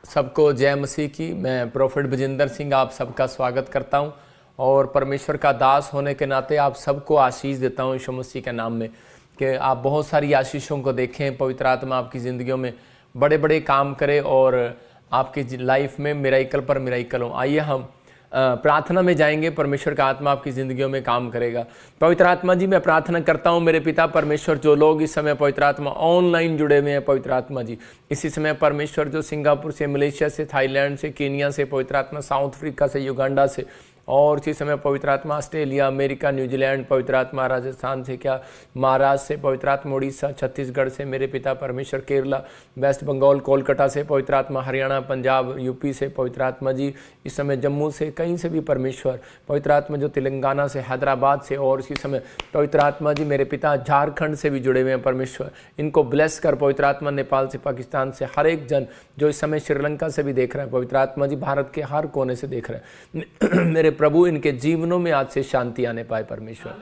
सबको जय मसीह की। मैं प्रोफेट बजिंदर सिंह आप सबका स्वागत करता हूं और परमेश्वर का दास होने के नाते आप सबको आशीष देता हूं यीशु मसीह के नाम में कि आप बहुत सारी आशीषों को देखें। पवित्र आत्मा आपकी ज़िंदगियों में बड़े बड़े काम करे और आपकी लाइफ में मिराइकल पर मिराइकल हो। आइए हम प्रार्थना में जाएंगे। परमेश्वर का आत्मा आपकी ज़िंदगियों में काम करेगा। पवित्र आत्मा जी, मैं प्रार्थना करता हूँ मेरे पिता परमेश्वर, जो लोग इस समय पवित्र आत्मा ऑनलाइन जुड़े हुए हैं, पवित्र आत्मा जी इसी समय परमेश्वर जो सिंगापुर से, मलेशिया से, थाईलैंड से, केनिया से, पवित्र आत्मा साउथ अफ्रीका से, युगांडा से और इसी समय पवित्र आत्मा ऑस्ट्रेलिया, अमेरिका, न्यूजीलैंड, पवित्र आत्मा राजस्थान से, क्या महाराष्ट्र से, पवित्र आत्मा उड़ीसा, छत्तीसगढ़ से, मेरे पिता परमेश्वर केरला, वेस्ट बंगाल, कोलकाता से, पवित्र आत्मा हरियाणा, पंजाब, यूपी से, पवित्र आत्मा जी इस समय जम्मू से, कहीं से भी परमेश्वर पवित्र आत्मा जो तेलंगाना से, हैदराबाद से और इसी समय पवित्र आत्मा जी मेरे पिता झारखंड से भी जुड़े हुए हैं परमेश्वर, इनको ब्लेस कर। पवित्र आत्मा नेपाल से, पाकिस्तान से, हर एक जन जो इस समय श्रीलंका से भी देख रहा है, पवित्र आत्मा जी भारत के हर कोने से देख रहे हैं मेरे प्रभु, इनके जीवनों में आज से शांति आने पाए परमेश्वर,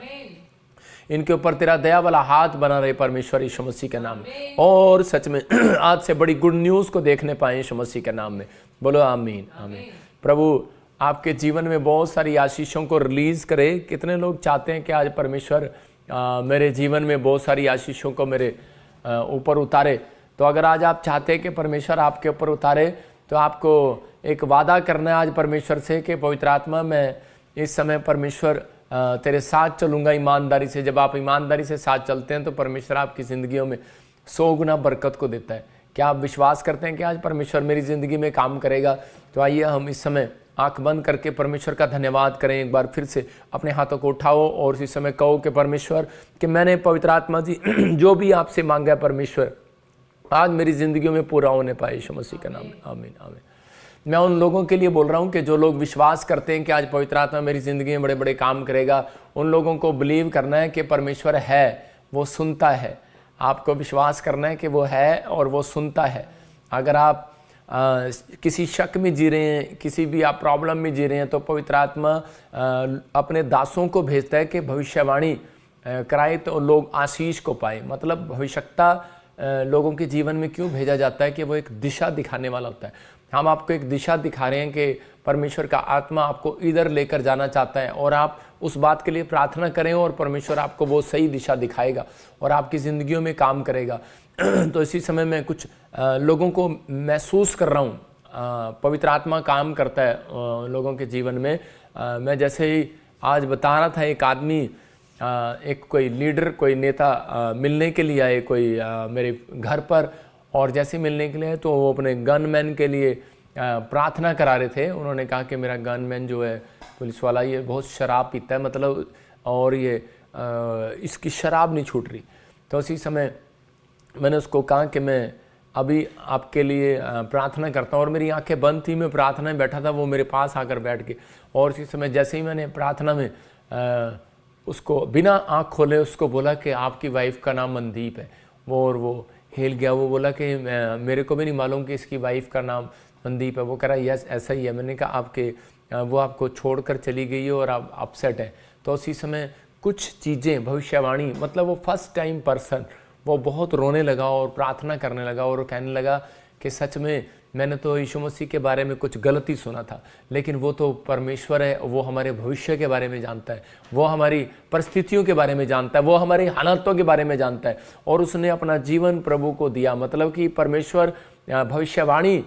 इनके ऊपर तेरा दया वाला हाथ बना रहे परमेश्वर यीशु मसीह के नाम में, और सच में आज से बड़ी गुड न्यूज़ को देखने पाए यीशु मसीह के नाम में। बोलो आमीन आमीन। प्रभु आपके जीवन में बहुत सारी आशीषों को रिलीज करे। कितने लोग चाहते हैं कि आज परमेश्वर मेरे जीवन में बहुत सारी आशीषों को मेरे ऊपर उतारे। तो अगर आज आप चाहते हैं कि परमेश्वर आपके ऊपर उतारे तो आपको एक वादा करना है आज परमेश्वर से कि पवित्र आत्मा मैं इस समय परमेश्वर तेरे साथ चलूँगा ईमानदारी से। जब आप ईमानदारी से साथ चलते हैं तो परमेश्वर आपकी ज़िंदगियों में 100 गुना बरकत को देता है। क्या आप विश्वास करते हैं कि आज परमेश्वर मेरी ज़िंदगी में काम करेगा? तो आइए हम इस समय आंख बंद करके परमेश्वर का धन्यवाद करें। एक बार फिर से अपने हाथों को उठाओ और इस समय कहो कि परमेश्वर कि मैंने पवित्र आत्मा जी जो भी आपसे मांगा है परमेश्वर आज मेरी ज़िंदगियों में पूरा होने पाए यीशु मसीह का नाम में। आमीन आमीन। मैं उन लोगों के लिए बोल रहा हूँ कि जो लोग विश्वास करते हैं कि आज पवित्र आत्मा मेरी ज़िंदगी में बड़े बड़े काम करेगा, उन लोगों को बिलीव करना है कि परमेश्वर है, वो सुनता है। आपको विश्वास करना है कि वो है और वो सुनता है। अगर आप किसी शक में जी रहे हैं, किसी भी आप प्रॉब्लम में जी रहे हैं, तो पवित्र आत्मा अपने दासों को भेजता है कि भविष्यवाणी कराए तो लोग आशीष को पाए। मतलब भविष्यता लोगों के जीवन में क्यों भेजा जाता है कि वो एक दिशा दिखाने वाला होता है। हम आपको एक दिशा दिखा रहे हैं कि परमेश्वर का आत्मा आपको इधर लेकर जाना चाहता है और आप उस बात के लिए प्रार्थना करें और परमेश्वर आपको वो सही दिशा दिखाएगा और आपकी ज़िंदगियों में काम करेगा। तो इसी समय मैं कुछ लोगों को महसूस कर रहा हूँ, पवित्र आत्मा काम करता है लोगों के जीवन में। मैं जैसे ही आज बता रहा था, एक आदमी एक कोई लीडर, कोई नेता मिलने के लिए आए कोई मेरे घर पर, और जैसे मिलने के लिए तो वो अपने गनमैन के लिए प्रार्थना करा रहे थे। उन्होंने कहा कि मेरा गनमैन जो है पुलिस वाला, ये बहुत शराब पीता है, मतलब और ये इसकी शराब नहीं छूट रही। तो उसी समय मैंने उसको कहा कि मैं अभी आपके लिए प्रार्थना करता हूँ, और मेरी आंखें बंद थी, मैं प्रार्थना में बैठा था, वो मेरे पास आकर बैठ के, और इसी समय जैसे ही मैंने प्रार्थना में उसको बिना आँख खोले उसको बोला कि आपकी वाइफ का नाम मनदीप है, और वो हिल गया। वो बोला कि मेरे को भी नहीं मालूम कि इसकी वाइफ का नाम मनदीप है। वो कह रहा यस ऐसा ही है। मैंने कहा आपके वो आपको छोड़कर चली गई है और आप अपसेट है। तो उसी समय कुछ चीज़ें भविष्यवाणी, मतलब वो फर्स्ट टाइम पर्सन वो बहुत रोने लगा और प्रार्थना करने लगा और कहने लगा कि सच में मैंने तो यीशु मसीह के बारे में कुछ गलत ही सुना था, लेकिन वो तो परमेश्वर है, वो हमारे भविष्य के बारे में जानता है, वो हमारी परिस्थितियों के बारे में जानता है, वो हमारी हालातों के बारे में जानता है, और उसने अपना जीवन प्रभु को दिया। मतलब कि परमेश्वर भविष्यवाणी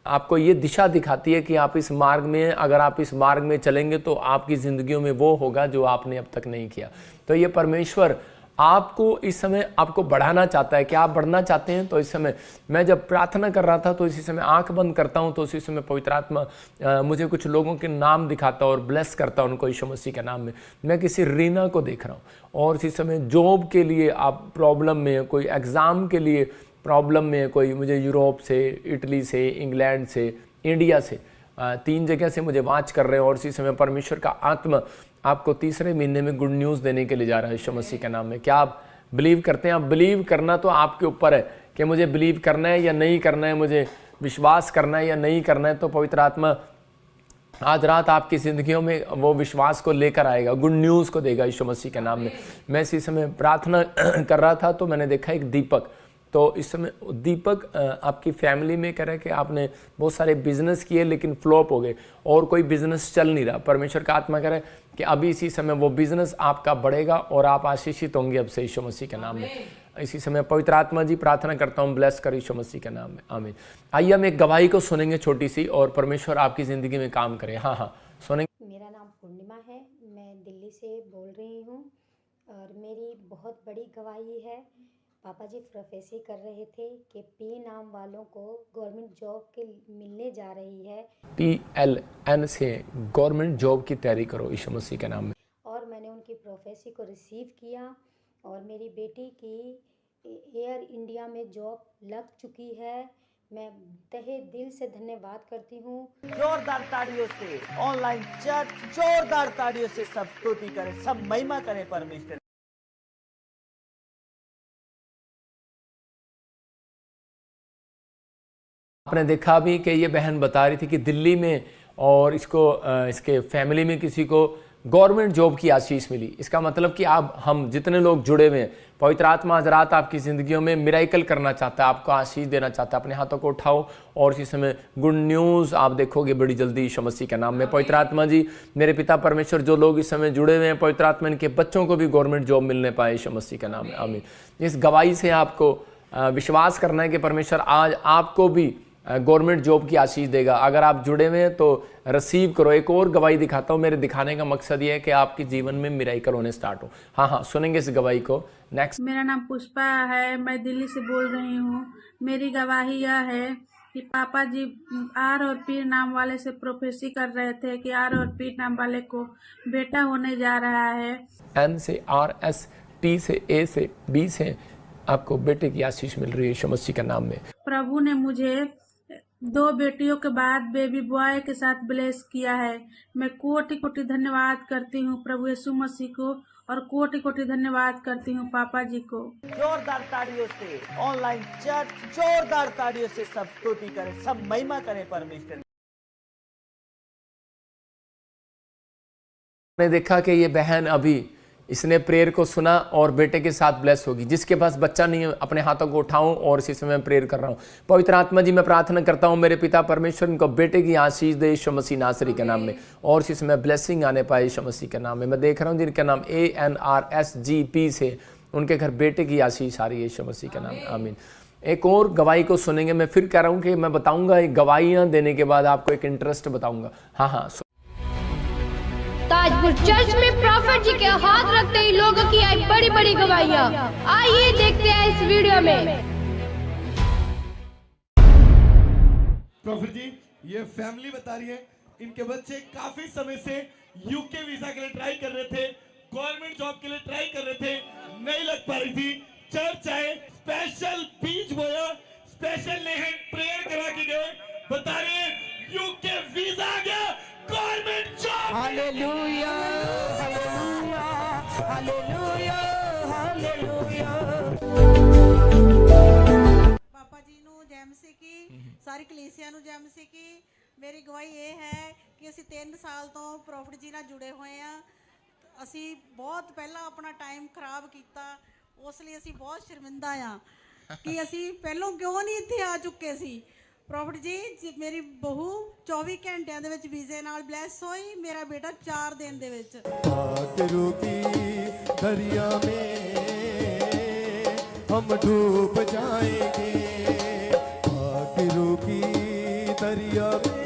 आपको ये दिशा दिखाती है कि आप इस मार्ग में, अगर आप इस मार्ग में चलेंगे तो आपकी ज़िंदगियों में वो होगा जो आपने अब तक नहीं किया। तो ये परमेश्वर आपको इस समय आपको बढ़ाना चाहता है। कि आप बढ़ना चाहते हैं? तो इस समय मैं जब प्रार्थना कर रहा था तो इसी समय आंख बंद करता हूं, तो इसी समय पवित्र आत्मा मुझे कुछ लोगों के नाम दिखाता और ब्लेस करता उनको यीशु मसीह के नाम में। मैं किसी रीना को देख रहा हूं, और इसी समय जॉब के लिए आप प्रॉब्लम में, कोई एग्ज़ाम के लिए प्रॉब्लम में, कोई मुझे यूरोप से, इटली से, इंग्लैंड से, इंडिया से, 3 जगह से मुझे वाच कर रहे हैं, और इसी समय परमेश्वर का आत्मा आपको तीसरे महीने में गुड न्यूज़ देने के लिए जा रहा है यीशु मसीह के नाम में। क्या आप बिलीव करते हैं? आप बिलीव करना तो आपके ऊपर है कि मुझे बिलीव करना है या नहीं करना है, मुझे विश्वास करना है या नहीं करना है। तो पवित्र आत्मा आज रात आपकी ज़िंदगियों में वो विश्वास को लेकर आएगा, गुड न्यूज़ को देगा यीशु मसीह के नाम में। मैं इसी समय प्रार्थना कर रहा था तो मैंने देखा एक दीपक, तो इस समय दीपक आपकी फैमिली में कह रहे हैं कि आपने बहुत सारे बिजनेस किए लेकिन फ्लॉप हो गए और कोई बिजनेस चल नहीं रहा। परमेश्वर का आत्मा कह रहा है कि अभी इसी समय वो बिजनेस आपका बढ़ेगा और आप आशीषित होंगे अब से यीशु मसीह के नाम में। इसी समय पवित्र आत्मा जी प्रार्थना करता हूँ, ब्लेस कर यीशु मसीह के नाम में, आमीन। आइए हम एक गवाही को सुनेंगे छोटी सी, और परमेश्वर आपकी ज़िंदगी में काम करे। हाँ हाँ सुनेंगे। मेरा नाम पूर्णिमा है, मैं दिल्ली से बोल रही हूँ और मेरी बहुत बड़ी गवाही है। पापा जी प्रोफेसी कर रहे थे कि पी नाम वालों को गवर्नमेंट जॉब के मिलने जा रही है। PLN से गवर्नमेंट जॉब की तैयारी करो यीशु मसीह के नाम में। और मैंने उनकी प्रोफेसी को रिसीव किया और मेरी बेटी की एयर इंडिया में जॉब लग चुकी है। मैं तहे दिल से धन्यवाद करती हूँ। जोरदार तालियों से ऑनलाइन चर्च, जोरदार तालियों से सब स्तुति करें, सब महिमा करें परमेश्वर। आपने देखा भी कि ये बहन बता रही थी कि दिल्ली में और इसके फैमिली में किसी को गवर्नमेंट जॉब की आशीष मिली। इसका मतलब कि आप हम जितने लोग जुड़े हुए हैं, पवित्र आत्मा आज रात आपकी ज़िंदगियों में मिराइकल करना चाहता है, आपको आशीष देना चाहता है। अपने हाथों को उठाओ और इसी समय गुड न्यूज़ आप देखोगे बड़ी जल्दी यीशु मसीह के नाम में। पवित्र आत्मा जी, मेरे पिता परमेश्वर, जो लोग इस समय जुड़े हुए हैं, पवित्र आत्मा इनके बच्चों को भी गवर्नमेंट जॉब मिलने पाए यीशु मसीह के नाम में, आमीन। इस गवाही से आपको विश्वास करना है कि परमेश्वर आज आपको भी गवर्नमेंट जॉब की आशीष देगा। अगर आप जुड़े हुए हैं तो रिसीव करो। एक और गवाही दिखाता हूँ। मेरे दिखाने का मकसद ये है कि आपके जीवन में मिराइकल होने स्टार्ट हो। हाँ सुनेंगे इस गवाही को। नेक्स्ट। मेरा नाम पुष्पा है, मैं दिल्ली से बोल रही हूँ। मेरी गवाही यह है कि पापा जी आर और पी नाम वाले से प्रोफेसी कर रहे थे कि आर और पी नाम वाले को बेटा होने जा रहा है। N से R, S, T से A से B से आपको बेटे की आशीष मिल रही है यीशु मसीह के नाम में। प्रभु ने मुझे 2 बेटियों के बाद बेबी बॉय के साथ ब्लेस किया है। मैं कोटि कोटि धन्यवाद करती हूँ प्रभु यीशु मसीह को और कोटि कोटि धन्यवाद करती हूँ पापा जी को। जोरदार तालियों से ऑनलाइन चर्च, जोरदार तालियों से सब स्तुति करें, सब महिमा करें परमेश्वर। मैंने देखा कि ये बहन अभी इसने प्रेयर को सुना और बेटे के साथ ब्लेस होगी। जिसके पास बच्चा नहीं है अपने हाथों को उठाऊं और इसी समय प्रेयर कर रहा हूं। पवित्र आत्मा जी, मैं प्रार्थना करता हूं मेरे पिता परमेश्वर इनको बेटे की आशीष दे यीशु मसीह नासरी के नाम में, और इसी समय ब्लेसिंग आने पाए यीशु मसीह के नाम में। मैं देख रहा हूं जिनका नाम ANRSGP से उनके घर बेटे की आशीष आ रही है यीशु मसीह के नाम में, आमीन। एक और गवाही को सुनेंगे। मैं फिर कह रहा हूँ कि मैं बताऊंगा गवाहियाँ देने के बाद आपको एक इंटरेस्ट बताऊंगा। हाँ ताजपुर चर्च में प्रॉफिट जी के हाथ रखते ही लोगों की आई बड़ी बड़ी गवाहियां। आइए देखते हैं इस वीडियो में। प्रॉफिट जी, ये फैमिली बता रही है इनके बच्चे काफी समय से यूके वीजा के लिए ट्राई कर रहे थे, गवर्नमेंट जॉब के लिए ट्राई कर रहे थे, नहीं लग पा रही थी। चर्च आए, स्पेशल बीज बोया, स्पेशल लेहन प्रेयर करा के गए, बता रहे यूके वीजा आ गया, government job. Hallelujah hallelujah hallelujah hallelujah. पापा जी ਨੂੰ ਜੈ ਮਸੀਹ ਕੀ, ਸਾਰੀ ਕਲੀਸਿਆ ਨੂੰ ਜੈ ਮਸੀਹ ਕੀ। ਮੇਰੀ ਗਵਾਹੀ ਇਹ ਹੈ ਕਿ ਅਸੀਂ 3 ਸਾਲ ਤੋਂ ਪ੍ਰੋਫਿਟ ਜੀ ਨਾਲ ਜੁੜੇ ਹੋਏ ਆ। ਅਸੀਂ ਬਹੁਤ ਪਹਿਲਾਂ ਆਪਣਾ ਟਾਈਮ ਖਰਾਬ ਕੀਤਾ, ਉਸ ਲਈ ਅਸੀਂ ਬਹੁਤ ਸ਼ਰਮਿੰਦਾ ਆ ਕਿ ਅਸੀਂ ਪਹਿਲਾਂ ਕਿਉਂ ਨਹੀਂ ਇੱਥੇ ਆ ਚੁੱਕੇ ਸੀ। प्रॉफिट जी, मेरी बहू 24 घंटिया ਦੇ ਵਿੱਚ ਵੀਜ਼ੇ ਨਾਲ ਬਲੈਸ ਹੋਈ, ਮੇਰਾ ਬੇਟਾ 4 ਦਿਨ ਦੇ ਵਿੱਚ। आखिरों की दरिया में हम डूब जाएंगे, आखिरों की दरिया में।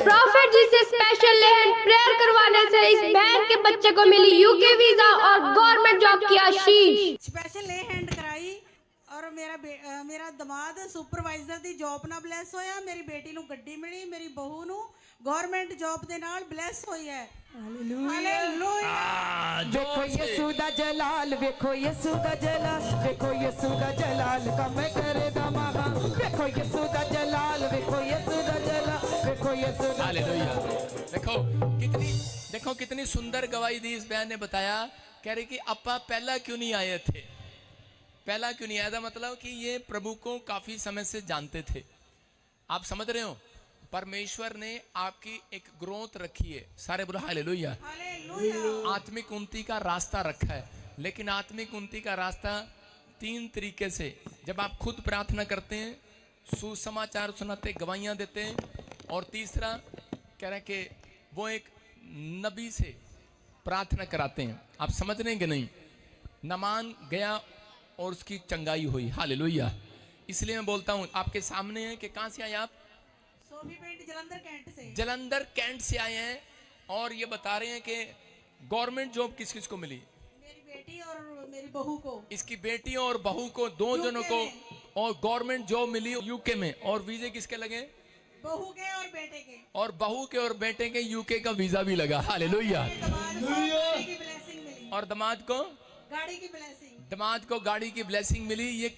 प्रॉफिट जी से स्पेशल लेहन प्रेयर करवाने से इस बहन के बच्चे को मिली यूके वीजा और गवर्नमेंट जॉब की आशीष। स्पेशल लेहन कराई और मेरा दमाद सुपरवाइजर ਦੀ ਜੌਬ ਨਾਲ ਬਲੈਸ ਹੋਇਆ, ਮੇਰੀ ਬੇਟੀ ਨੂੰ ਗੱਡੀ ਮਿਲੀ, ਮੇਰੀ ਬਹੂ ਨੂੰ ਗਵਰਨਮੈਂਟ ਜੌਬ ਦੇ ਨਾਲ ਬਲੈਸ ਹੋਈ ਹੈ। ਹਾਲੇਲੂਇਆ। देखो यीशु दा जलाल, देखो यीशु दा जलाल, देखो यीशु दा जलाल कम करे दमागा, देखो यीशु दा जलाल, देखो यीशु दा जलाल, देखो यीशु दा हालेलुया। देखो कितनी सुंदर गवाही दी इस बहन ने। बताया, कह रही कि अपा पहला क्यों नहीं आए थे, पहला क्यों नहीं आया था। मतलब कि ये प्रभु को काफी समय से जानते थे। आप समझ रहे हो, परमेश्वर ने आपकी एक ग्रोथ रखी है। सारे बोलो हालेलुया। आत्मिक उन्नति का रास्ता रखा है, लेकिन आत्मिक उन्नति का रास्ता तीन तरीके से जब आप खुद प्रार्थना करते हैं, सुसमाचार सुनाते, गवाहियां देते हैं, और तीसरा कह रहे हैं कि वो एक नबी से प्रार्थना कराते हैं। आप समझ रहे हैं कि नहीं? नामान गया और उसकी चंगाई हुई। हालेलुया। इसलिए मैं बोलता हूं आपके सामने है कि कहां से आए आप? सोफी पेंट जलंधर कैंट से। जलंधर कैंट से आए हैं और ये बता रहे हैं कि गवर्नमेंट जॉब किस किस को मिली? मेरी बेटी और मेरी बहू को। इसकी बेटी और बहू को, दो जनों को, और गवर्नमेंट जॉब मिली यूके में। और वीजे किसके लगे? बहू के और बेटे के। और बहू के और बेटे के यूके का वीजा भी लगा। हालेलुया। और दामाद को गाड़ी की ब्लेसिंग। दामाद को गाड़ी की ब्लेसिंग मिली। ये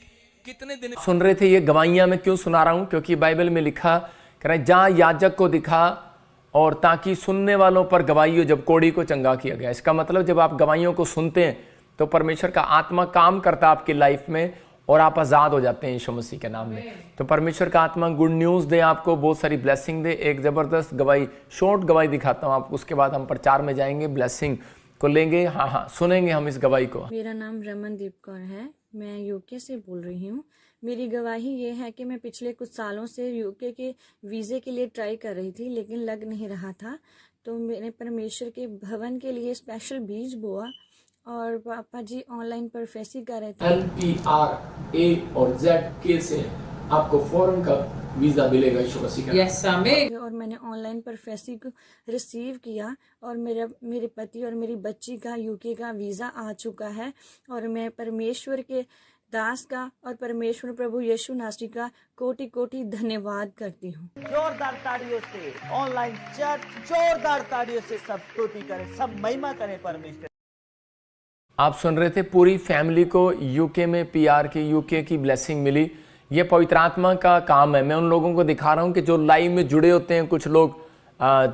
कितने दिन सुन रहे थे? ये गवाहियां मैं क्यों सुना रहा हूं? क्योंकि बाइबल में लिखा कह रहे जहां याजक को दिखा और ताकि सुनने वालों पर गवाही हो, जब कोढ़ी को चंगा किया गया। इसका मतलब जब आप गवाहियों को सुनते हैं तो परमेश्वर का आत्मा काम करता है आपकी लाइफ में और आप आजाद हो जाते हैं यीशु मसीह के नाम में। तो परमेश्वर का आत्मा गुड न्यूज दे, आपको बहुत सारी ब्लेसिंग दे। एक जबरदस्त गवाही, शॉर्ट गवाही दिखाता हूं आपको, उसके बाद हम प्रचार में जाएंगे, ब्लेसिंग को लेंगे। हाँ, सुनेंगे हम इस गवाही को। मेरा नाम रमनदीप कौर है, मैं यूके से बोल रही हूँ। मेरी गवाही ये है कि मैं पिछले कुछ सालों से यूके के वीज़े के लिए ट्राई कर रही थी, लेकिन लग नहीं रहा था। तो मैंने परमेश्वर के भवन के लिए स्पेशल बीज बोआ और पापा जी ऑनलाइन प्रोफेसी कर रहे थे। LPRA और ZK से आपको फॉरेन का वीजा मिलेगा यीशु मसीह का। यस आमीन। और मैंने ऑनलाइन प्रोफेसी को रिसीव किया और मेरे पति और मेरी बच्ची का यूके का वीज़ा आ चुका है। और मैं परमेश्वर के दास का और परमेश्वर प्रभु यीशु नासरी का कोटि कोटि धन्यवाद करती हूँ। जोरदार ताड़ियों से ऑनलाइन चर्च जोरदार ताड़ियों से सब स्तुति करें, सब महिमा करें परमेश्वर। आप सुन रहे थे, पूरी फैमिली को यूके में PR की, यूके की ब्लेसिंग मिली। ये पवित्र आत्मा का काम है। मैं उन लोगों को दिखा रहा हूँ कि जो लाइव में जुड़े होते हैं। कुछ लोग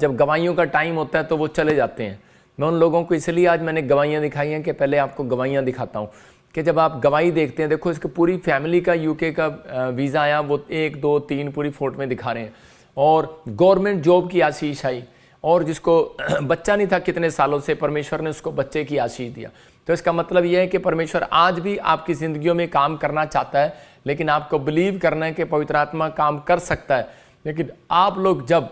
जब गवाहियों का टाइम होता है तो वो चले जाते हैं। मैं उन लोगों को इसलिए आज मैंने गवाहियाँ दिखाई हैं कि पहले आपको गवाहियाँ दिखाता हूँ कि जब आप गवाही देखते हैं, देखो इसके पूरी फैमिली का यूके का वीज़ा आया, वो 1 2 3 पूरी फोटो में दिखा रहे हैं। और गवर्नमेंट जॉब की आशीष आई, और जिसको बच्चा नहीं था कितने सालों से, परमेश्वर ने उसको बच्चे की आशीष दिया। तो इसका मतलब यह है कि परमेश्वर आज भी आपकी ज़िंदगियों में काम करना चाहता है, लेकिन आपको बिलीव करना है कि पवित्र आत्मा काम कर सकता है। लेकिन आप लोग जब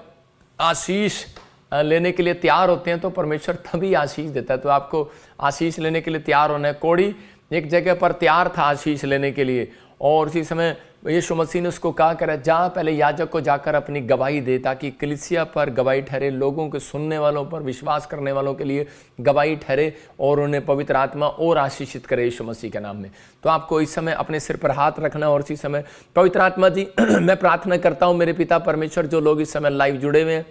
आशीष लेने के लिए तैयार होते हैं तो परमेश्वर तभी आशीष देता है। तो आपको आशीष लेने के लिए तैयार होना है। कोढ़ी एक जगह पर तैयार था आशीष लेने के लिए, और उसी समय यीशु मसीह ने उसको कहा कर जा पहले याजक को जाकर अपनी गवाही दे, ताकि कलीसिया पर गवाही ठहरे, लोगों के सुनने वालों पर, विश्वास करने वालों के लिए गवाही ठहरे, और उन्हें पवित्र आत्मा और आशीषित करे यीशु मसीह के नाम में। तो आपको इस समय अपने सिर पर हाथ रखना, और इसी समय पवित्र आत्मा जी मैं प्रार्थना करता हूँ मेरे पिता परमेश्वर, जो लोग इस समय लाइव जुड़े हुए हैं,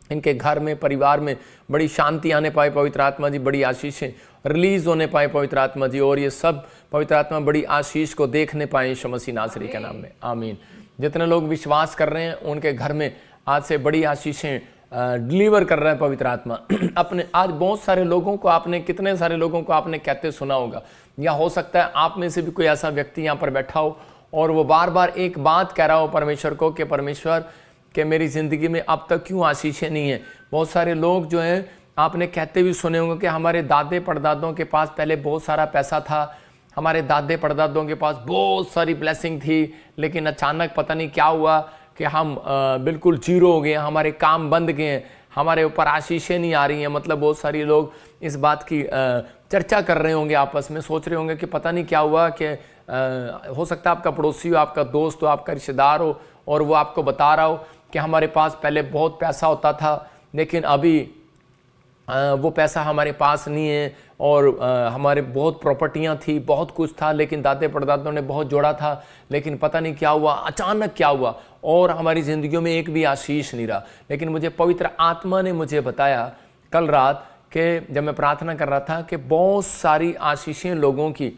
इनके घर में, परिवार में बड़ी शांति आने पाए पवित्र आत्मा जी, बड़ी आशीषें रिलीज होने पाए पवित्र आत्मा जी, और ये सब पवित्र आत्मा बड़ी आशीष को देखने पाए यीशु मसीह नासरी के नाम में, आमीन। जितने लोग विश्वास कर रहे हैं उनके घर में आज से बड़ी आशीषें डिलीवर कर रहा है पवित्र आत्मा। अपने आज बहुत सारे लोगों को आपने, कितने सारे लोगों को आपने कहते सुना होगा, या हो सकता है आप में से भी कोई ऐसा व्यक्ति यहाँ पर बैठा हो और वो बार बार एक बात कह रहा हो परमेश्वर को कि परमेश्वर कि मेरी ज़िंदगी में अब तक क्यों आशीषें नहीं है। बहुत सारे लोग जो हैं आपने कहते भी सुने होंगे कि हमारे दादे परदादों के पास पहले बहुत सारा पैसा था, हमारे दादे परदादों के पास बहुत सारी ब्लेसिंग थी, लेकिन अचानक पता नहीं क्या हुआ कि हम बिल्कुल जीरो हो गए, हमारे काम बंद गए हैं, हमारे ऊपर आशीषें नहीं आ रही हैं। मतलब बहुत सारे लोग इस बात की चर्चा कर रहे होंगे, आपस में सोच रहे होंगे कि पता नहीं क्या हुआ, कि हो सकता है आपका पड़ोसी हो, आपका दोस्त हो, आपका रिश्तेदार हो, और वो आपको बता रहा हो कि हमारे पास पहले बहुत पैसा होता था, लेकिन अभी वो पैसा हमारे पास नहीं है, और हमारे बहुत प्रॉपर्टियां थी, बहुत कुछ था, लेकिन दादे परदादों ने बहुत जोड़ा था, लेकिन पता नहीं क्या हुआ, अचानक क्या हुआ, और हमारी ज़िंदगियों में एक भी आशीष नहीं रहा। लेकिन मुझे पवित्र आत्मा ने मुझे बताया कल रात कि जब मैं प्रार्थना कर रहा था कि बहुत सारी आशीषें लोगों की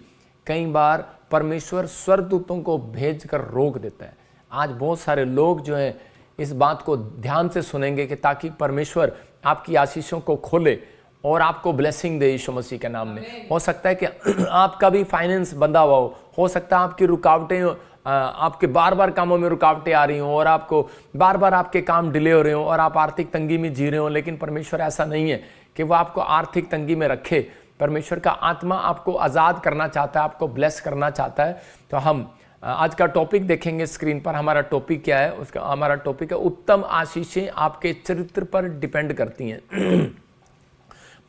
कई बार परमेश्वर स्वर्गदूतों को भेज कर रोक देता है। आज बहुत सारे लोग जो हैं इस बात को ध्यान से सुनेंगे कि ताकि परमेश्वर आपकी आशीषों को खोले और आपको ब्लेसिंग दे यीशु मसीह के नाम में। हो सकता है कि आपका भी फाइनेंस बंधा हुआ हो सकता है आपकी रुकावटें, आपके बार बार कामों में रुकावटें आ रही हों, और आपको बार बार आपके काम डिले हो रहे हों, और आप आर्थिक तंगी में जी रहे हो, लेकिन परमेश्वर ऐसा नहीं है कि वो आपको आर्थिक तंगी में रखे। परमेश्वर का आत्मा आपको आज़ाद करना चाहता है, आपको ब्लेस करना चाहता है। तो हम आज का टॉपिक देखेंगे स्क्रीन पर। हमारा टॉपिक क्या है? उसका हमारा टॉपिक है उत्तम आशीषें आपके चरित्र पर डिपेंड करती हैं।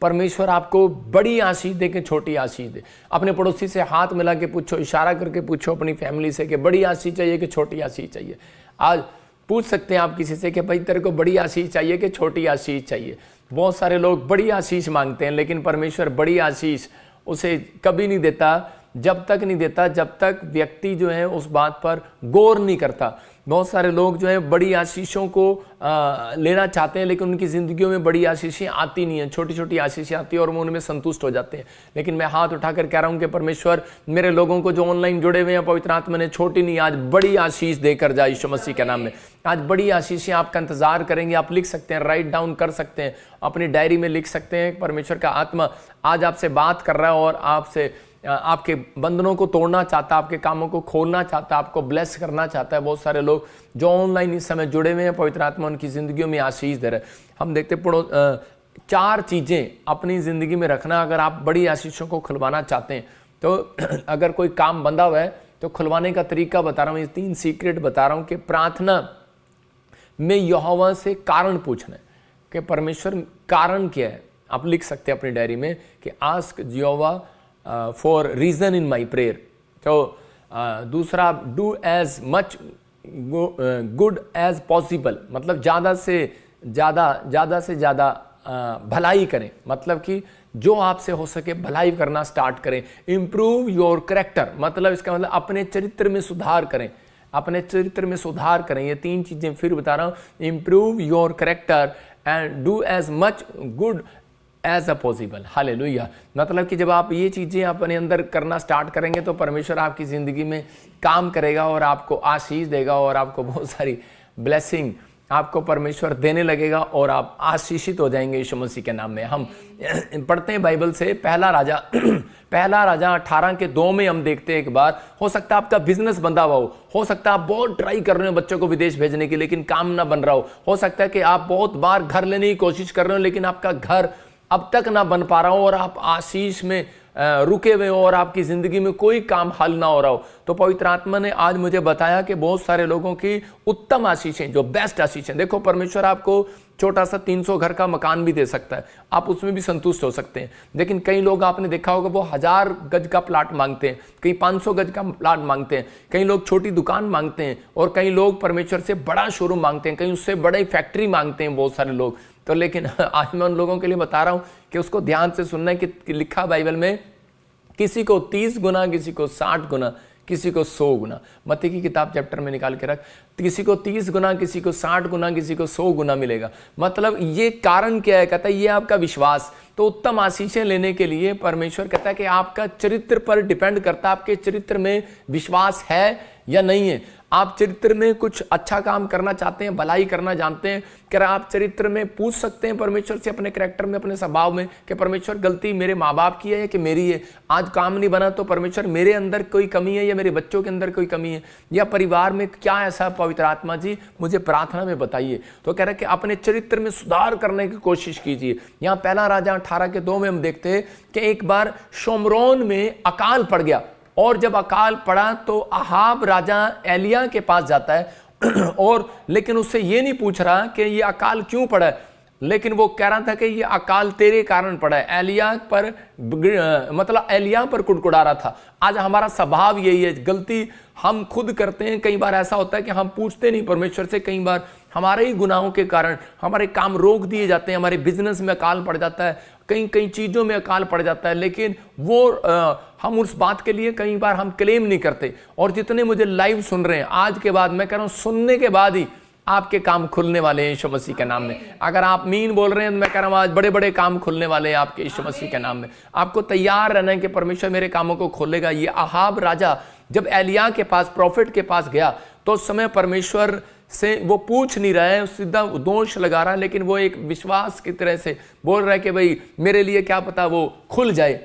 परमेश्वर आपको बड़ी आशीष दे कि छोटी आशीष दे। अपने पड़ोसी से हाथ मिला के पूछो, इशारा करके पूछो अपनी फैमिली से कि बड़ी आशीष चाहिए कि छोटी आशीष चाहिए। आज पूछ सकते हैं आप किसी से कि भाई तेरे को बड़ी आशीष चाहिए कि छोटी आशीष चाहिए। बहुत सारे लोग बड़ी आशीष मांगते हैं, लेकिन परमेश्वर बड़ी आशीष उसे कभी नहीं देता, जब तक नहीं देता जब तक व्यक्ति जो है उस बात पर गौर नहीं करता। बहुत सारे लोग जो है बड़ी आशीषों को लेना चाहते हैं, लेकिन उनकी ज़िंदगियों में बड़ी आशीषें आती नहीं हैं, छोटी छोटी आशीषें आती हैं और वो उनमें संतुष्ट हो जाते हैं। लेकिन मैं हाथ उठाकर कह रहा हूँ कि परमेश्वर मेरे लोगों को जो ऑनलाइन जुड़े हुए हैं, पवित्र आत्मा ने छोटी नहीं आज बड़ी आशीष देकर जाए यीशु मसीह के नाम में। आज बड़ी आशीषें आपका इंतजार करेंगे। आप लिख सकते हैं, राइट डाउन कर सकते हैं, अपनी डायरी में लिख सकते हैं। परमेश्वर का आत्मा आज आपसे बात कर रहा है और आपसे आपके बंधनों को तोड़ना चाहता है, आपके कामों को खोलना चाहता है, आपको ब्लेस करना चाहता है। बहुत सारे लोग जो ऑनलाइन इस समय जुड़े हुए हैं, पवित्र आत्मा उनकी जिंदगियों में आशीष दे रहे हैं। हम देखते पढ़ो 4 चीजें अपनी जिंदगी में रखना अगर आप बड़ी आशीषों को खुलवाना चाहते हैं। तो अगर कोई काम बंधा हुआ है तो खुलवाने का तरीका बता रहा हूँ, ये 3 सीक्रेट बता रहा हूँ कि प्रार्थना में यहोवा से कारण पूछना है कि परमेश्वर कारण क्या है। आप लिख सकते हैं अपनी डायरी में कि ask Jehovah for reason in my prayer. तो दूसरा, do as much good as possible, मतलब ज़्यादा से ज़्यादा भलाई करें, मतलब कि जो आपसे हो सके भलाई करना स्टार्ट करें। इम्प्रूव योर कैरेक्टर, मतलब इसका मतलब अपने चरित्र में सुधार करें, अपने चरित्र में सुधार करें। ये 3 चीज़ें फिर बता रहा हूँ, improve your character and do as much good as a possible. Hallelujah. मतलब कि जब आप ये चीज़ें अपने अंदर करना स्टार्ट करेंगे तो परमेश्वर आपकी ज़िंदगी में काम करेगा और आपको आशीष देगा और आपको बहुत सारी ब्लेसिंग आपको परमेश्वर देने लगेगा और आप आशीषित हो जाएंगे यीशु मसीह के नाम में। हम पढ़ते हैं बाइबल से पहला राजा 18:2 में हम देखते हैं। एक बार हो सकता है आपका बिजनेस बंधा हुआ हो सकता है आप बहुत ट्राई कर रहे हो बच्चों को विदेश भेजने की, लेकिन काम ना बन रहा हो सकता है कि आप बहुत बार घर लेने की कोशिश कर रहे हो, लेकिन आपका घर अब तक ना बन पा रहा हो और आप आशीष में रुके हुए हो और आपकी जिंदगी में कोई काम हल ना हो रहा हो। तो पवित्र आत्मा ने आज मुझे बताया कि बहुत सारे लोगों की उत्तम आशीषें, जो बेस्ट आशीषें, देखो परमेश्वर आपको छोटा सा 300 घर का मकान भी दे सकता है, आप उसमें भी संतुष्ट हो सकते हैं। लेकिन कई लोग आपने देखा होगा वो 1000 गज का प्लाट मांगते हैं, कई 500 गज का प्लाट मांगते हैं, कई लोग छोटी दुकान मांगते हैं और कई लोग परमेश्वर से बड़ा शोरूम मांगते हैं, कई उससे बड़ी फैक्ट्री मांगते हैं बहुत सारे लोग। तो लेकिन आज मैं उन लोगों के लिए बता रहा हूं कि उसको ध्यान से सुनना है कि लिखा बाइबल में किसी को 30 गुना, किसी को 60 गुना, किसी को 100 गुना। मत्ती की किताब चैप्टर में निकाल के रख, किसी को 30 गुना, किसी को 60 गुना, किसी को 100 गुना मिलेगा। मतलब ये कारण क्या है? कहता है ये आपका विश्वास। तो उत्तम आशीषें लेने के लिए परमेश्वर कहता है कि आपका चरित्र पर डिपेंड करता है, आपके चरित्र में विश्वास है या नहीं है। आप चरित्र में कुछ अच्छा काम करना चाहते हैं, भलाई करना जानते हैं, क्या आप चरित्र में पूछ सकते हैं परमेश्वर से अपने कैरेक्टर में, अपने स्वभाव में कि परमेश्वर गलती मेरे माँ बाप की है कि मेरी है? आज काम नहीं बना तो परमेश्वर मेरे अंदर कोई कमी है या मेरे बच्चों के अंदर कोई कमी है या परिवार में क्या ऐसा? पवित्र आत्मा जी मुझे प्रार्थना में बताइए। तो कह रहे कि अपने चरित्र में सुधार करने की कोशिश कीजिए। यहाँ पहला राजा 18:2 में हम देखते हैं कि एक बार शोमरोन में अकाल पड़ गया और जब अकाल पड़ा तो अहाब राजा एलिया के पास जाता है और लेकिन उससे ये नहीं पूछ रहा कि ये अकाल क्यों पड़ा है, लेकिन वो कह रहा था कि ये अकाल तेरे कारण पड़ा है। एलिया पर मतलब एलिया पर कुड़कुड़ा रहा था। आज हमारा स्वभाव यही है, गलती हम खुद करते हैं। कई बार ऐसा होता है कि हम पूछते नहीं परमेश्वर से, कई बार हमारे ही गुनाहों के कारण हमारे काम रोक दिए जाते हैं, हमारे बिजनेस में अकाल पड़ जाता है, कई चीज़ों में अकाल पड़ जाता है, लेकिन वो हम उस बात के लिए कई बार हम क्लेम नहीं करते। और जितने मुझे लाइव सुन रहे हैं आज के बाद, मैं कह रहा हूँ सुनने के बाद ही आपके काम खुलने वाले हैं यीशु मसीह के नाम में। अगर आप मीन बोल रहे हैं तो मैं कह रहा हूँ आज बड़े बड़े काम खुलने वाले हैं आपके यीशु मसीह के नाम में। आपको तैयार रहना है कि परमेश्वर मेरे कामों को खोलेगा। ये अहाब राजा जब एलिया के पास, प्रॉफिट के पास गया तो उस समय परमेश्वर से वो पूछ नहीं रहा है, सीधा दोष लगा रहा है, लेकिन वो एक विश्वास की तरह से बोल रहा है कि भाई मेरे लिए क्या पता वो खुल जाए,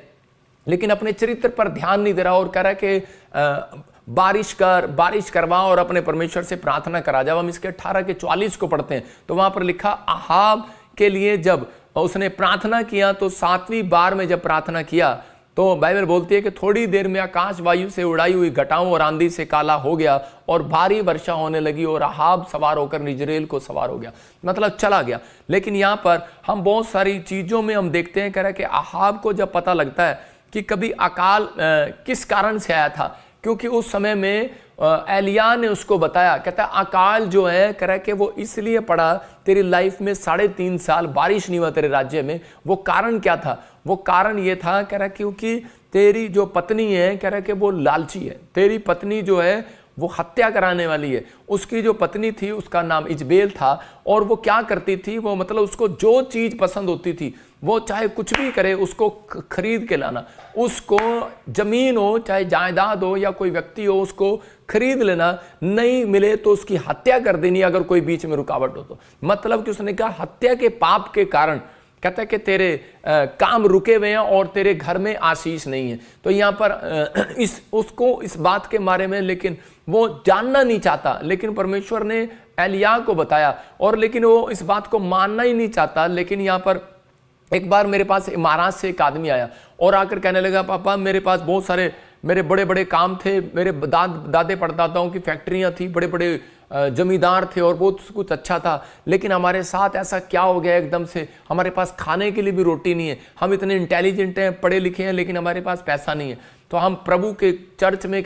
लेकिन अपने चरित्र पर ध्यान नहीं दे रहा और कह रहा है कि बारिश करवा और अपने परमेश्वर से प्रार्थना करा। जब हम इसके 18 के 44 को पढ़ते हैं तो वहां पर लिखा, अहाब के लिए जब उसने प्रार्थना किया तो 7वीं बार में जब प्रार्थना किया तो बाइबल बोलती है कि थोड़ी देर में आकाश वायु से उड़ाई हुई घटाओं और आंधी से काला हो गया और भारी वर्षा होने लगी और अहाब सवार होकर इजराइल को सवार हो गया, मतलब चला गया। लेकिन यहाँ पर हम बहुत सारी चीज़ों में हम देखते हैं कह रहे कि अहाब को जब पता लगता है कि कभी अकाल किस कारण से आया था, क्योंकि उस समय में एलिया ने उसको बताया, कहता है अकाल जो है कह रहा कि वो इसलिए पड़ा तेरी लाइफ में 3.5 साल बारिश नहीं हुआ तेरे राज्य में। वो कारण क्या था? वो कारण ये था कह रहा क्योंकि तेरी जो पत्नी है कह रहा कि वो लालची है, तेरी पत्नी जो है वो हत्या कराने वाली है। उसकी जो पत्नी थी उसका नाम इजबेल था और वो क्या करती थी, वो मतलब उसको जो चीज़ पसंद होती थी वो चाहे कुछ भी करे उसको खरीद के लाना, उसको जमीन हो चाहे जायदाद हो या कोई व्यक्ति हो उसको खरीद लेना, नहीं मिले तो उसकी हत्या कर देनी अगर कोई बीच में रुकावट हो तो। मतलब कि उसने कहा हत्या के पाप के कारण कहता है कि तेरे काम रुके हुए हैं और तेरे घर में आशीष नहीं है। तो यहाँ पर उसको इस बात के बारे में लेकिन वो जानना नहीं चाहता, लेकिन परमेश्वर ने एलिया को बताया और लेकिन वो इस बात को मानना ही नहीं चाहता। लेकिन यहाँ पर एक बार मेरे पास महाराष्ट्र से एक आदमी आया और आकर कहने लगा पापा मेरे पास बहुत सारे मेरे बड़े बड़े काम थे, मेरे दादे परदादाओं की फैक्ट्रियाँ थी, बड़े बड़े जमींदार थे और बहुत कुछ अच्छा था, लेकिन हमारे साथ ऐसा क्या हो गया एकदम से, हमारे पास खाने के लिए भी रोटी नहीं है, हम इतने इंटेलिजेंट हैं पढ़े लिखे हैं लेकिन हमारे पास पैसा नहीं है। तो हम प्रभु के चर्च में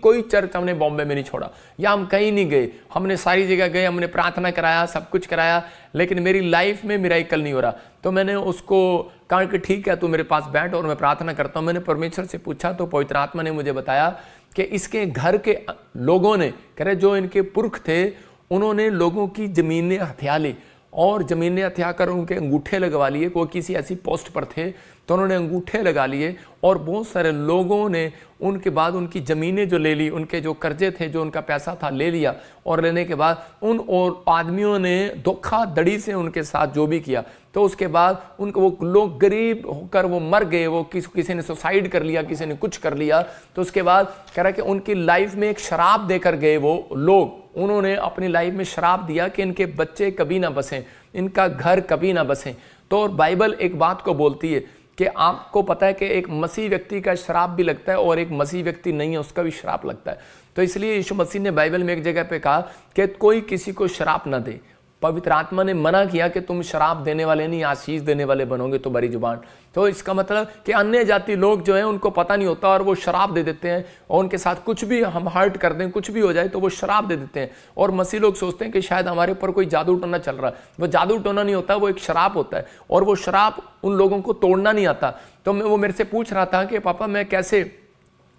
कोई चर्च हमने बॉम्बे में नहीं छोड़ा या हम कहीं नहीं गए, हमने सारी जगह गए, हमने प्रार्थना कराया, सब कुछ कराया, लेकिन मेरी लाइफ में मिरेकल नहीं हो रहा। तो मैंने उसको कहा कि ठीक है तू मेरे पास बैठ और मैं प्रार्थना करता हूँ। मैंने परमेश्वर से पूछा तो पवित्र आत्मा ने मुझे बताया कि इसके घर के लोगों ने कह रहे जो इनके पुरख थे उन्होंने लोगों की ज़मीनें हथिया ली और ज़मीनें हथिया कर उनके अंगूठे लगवा लिए। कोई किसी ऐसी पोस्ट पर थे तो उन्होंने अंगूठे लगा लिए और बहुत सारे लोगों ने उनके बाद उनकी ज़मीनें जो ले ली, उनके जो कर्जे थे, जो उनका पैसा था ले लिया और लेने के बाद उन और आदमियों ने धोखाधड़ी से उनके साथ जो भी किया तो उसके बाद उनको वो लोग गरीब होकर वो मर गए, वो किसी ने सुसाइड कर लिया, किसी ने कुछ कर लिया। तो उसके बाद कह रहा कि उनकी लाइफ में एक शराब देकर गए वो लोग, उन्होंने अपनी लाइफ में शराब दिया कि इनके बच्चे कभी ना बसें, इनका घर कभी ना बसें। तो और बाइबल एक बात को बोलती है कि आपको पता है कि एक मसीह व्यक्ति का श्राप भी लगता है और एक मसीह व्यक्ति नहीं है उसका भी श्राप लगता है। तो इसलिए यीशु मसीह ने बाइबल में एक जगह पे कहा कि कोई किसी को श्राप ना दे। पवित्र आत्मा ने मना किया कि तुम शराब देने वाले नहीं आशीष देने वाले बनोगे तो बड़ी जुबान। तो इसका मतलब कि अन्य जाति लोग जो हैं उनको पता नहीं होता और वो शराब दे देते हैं और उनके साथ कुछ भी हम हर्ट कर दें, कुछ भी हो जाए तो वो शराब दे देते हैं। और मसीह लोग सोचते हैं कि शायद हमारे ऊपर कोई जादू टोना चल रहा है। वो जादू टोना नहीं होता, वो एक शराब होता है और वो शराब उन लोगों को तोड़ना नहीं आता। तो वो मेरे से पूछ रहा था कि पापा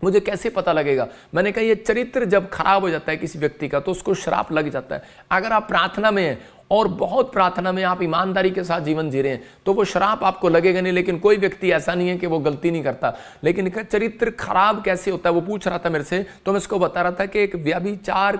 मुझे कैसे पता लगेगा? मैंने कहा ये चरित्र जब खराब हो जाता है किसी व्यक्ति का तो उसको श्राप लग जाता है। अगर आप प्रार्थना में हैं और बहुत प्रार्थना में आप ईमानदारी के साथ जीवन जी रहे हैं तो वो श्राप आपको लगेगा नहीं। लेकिन कोई व्यक्ति ऐसा नहीं है कि वो गलती नहीं करता, लेकिन चरित्र खराब कैसे होता है वो पूछ रहा था मेरे से। तो मैं इसको बता रहा था कि एक व्याभिचार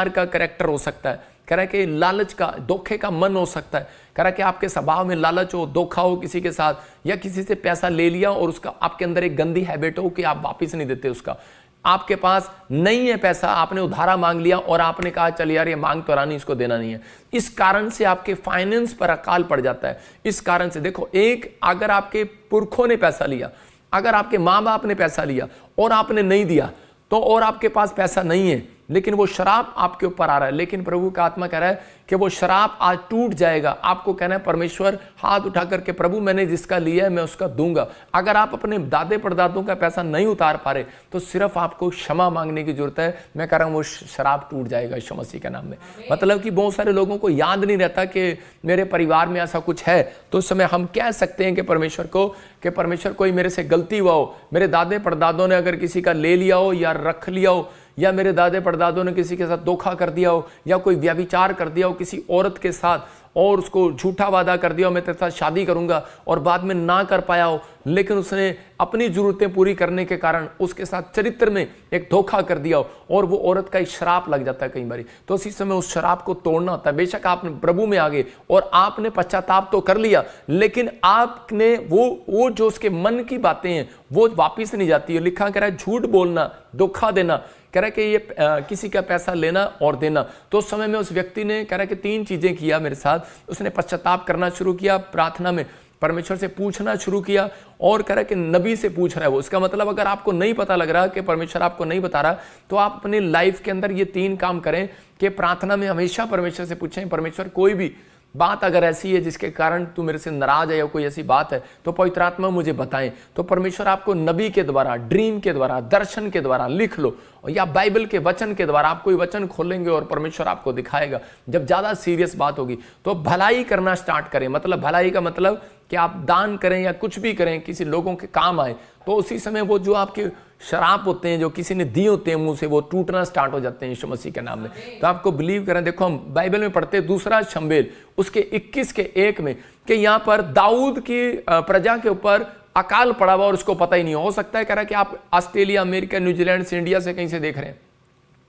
का कैरेक्टर हो सकता है, कह रहा है कि लालच का, धोखे का मन हो सकता है, कह रहा है कि आपके स्वभाव में लालच हो, धोखा हो किसी के साथ, या किसी से पैसा ले लिया और उसका आपके अंदर एक गंदी हैबिट हो कि आप वापस नहीं देते उसका। आपके पास नहीं है पैसा, आपने उधारा मांग लिया और आपने कहा चल यार ये मांग तो रानी इसको देना नहीं है। इस कारण से आपके फाइनेंस पर अकाल पड़ जाता है। इस कारण से देखो, एक अगर आपके पुरखों ने पैसा लिया, अगर आपके माँ बाप ने पैसा लिया और आपने नहीं दिया तो और आपके पास पैसा नहीं है लेकिन वो शराब आपके ऊपर आ रहा है, लेकिन प्रभु का आत्मा कह रहा है कि वो शराब आज टूट जाएगा। आपको कहना है परमेश्वर हाथ उठा करके प्रभु मैंने जिसका लिया है मैं उसका दूंगा। अगर आप अपने दादे परदादों का पैसा नहीं उतार पा रहे तो सिर्फ आपको क्षमा मांगने की जरूरत है। मैं कह रहा हूँ वो शराब टूट जाएगा यीशु मसीह के नाम में। मतलब कि बहुत सारे लोगों को याद नहीं रहता कि मेरे परिवार में ऐसा कुछ है, तो उस समय हम कह सकते हैं कि परमेश्वर को कि परमेश्वर कोई मेरे से गलती हुआ हो, मेरे दादे परदादों ने अगर किसी का ले लिया हो या रख लिया हो, या मेरे दादे परदादों ने किसी के साथ धोखा कर दिया हो, या कोई व्यभिचार कर दिया हो किसी औरत के साथ और उसको झूठा वादा कर दिया हो मैं तेरे साथ शादी करूंगा और बाद में ना कर पाया हो, लेकिन उसने अपनी जरूरतें पूरी करने के कारण उसके साथ चरित्र में एक धोखा कर दिया हो और वो औरत का एक श्राप लग जाता है कई बार। तो उसी समय उस शराब को तोड़ना होता है। बेशक आपने प्रभु में आ गए और आपने पश्चाताप तो कर लिया, लेकिन आपने वो जो उसके मन की बातें हैं वो वापिस नहीं जाती है। लिखा कह रहा है झूठ बोलना, धोखा देना कह रहा है कि ये किसी का पैसा लेना और देना। तो उस समय में उस व्यक्ति ने कह रहा है कि 3 चीजें किया मेरे साथ। उसने पश्चाताप करना शुरू किया, प्रार्थना में परमेश्वर से पूछना शुरू किया, और कह रहा है कि नबी से पूछ रहा है वो। इसका मतलब अगर आपको नहीं पता लग रहा कि परमेश्वर आपको नहीं बता रहा, तो आप अपनी लाइफ के अंदर ये 3 काम करें कि प्रार्थना में हमेशा परमेश्वर से पूछें, परमेश्वर कोई भी बात अगर ऐसी है जिसके कारण तू मेरे से नाराज है या कोई ऐसी बात है तो पवित्र आत्मा मुझे बताएं। तो परमेश्वर आपको नबी के द्वारा, ड्रीम के द्वारा, दर्शन के द्वारा, लिख लो, या बाइबल के वचन के द्वारा आप कोई वचन खोलेंगे और परमेश्वर आपको दिखाएगा। जब ज्यादा सीरियस बात होगी तो भलाई करना स्टार्ट करें। मतलब भलाई का मतलब कि आप दान करें या कुछ भी करें, किसी लोगों के काम आए, तो उसी समय वो जो आपके शराप होते हैं जो किसी ने दिए होते हैं मुंह से, वो टूटना स्टार्ट हो जाते हैं यीशु मसीह के नाम में। तो आपको बिलीव करें। देखो हम बाइबल में पढ़ते हैं 2 शमूएल उसके 21:1 में कि यहाँ पर दाऊद की प्रजा के ऊपर अकाल पड़ा हुआ और उसको पता ही नहीं हो सकता है। कह रहा है कि आप ऑस्ट्रेलिया, अमेरिका, न्यूजीलैंड से, इंडिया से कहीं से देख रहे हैं,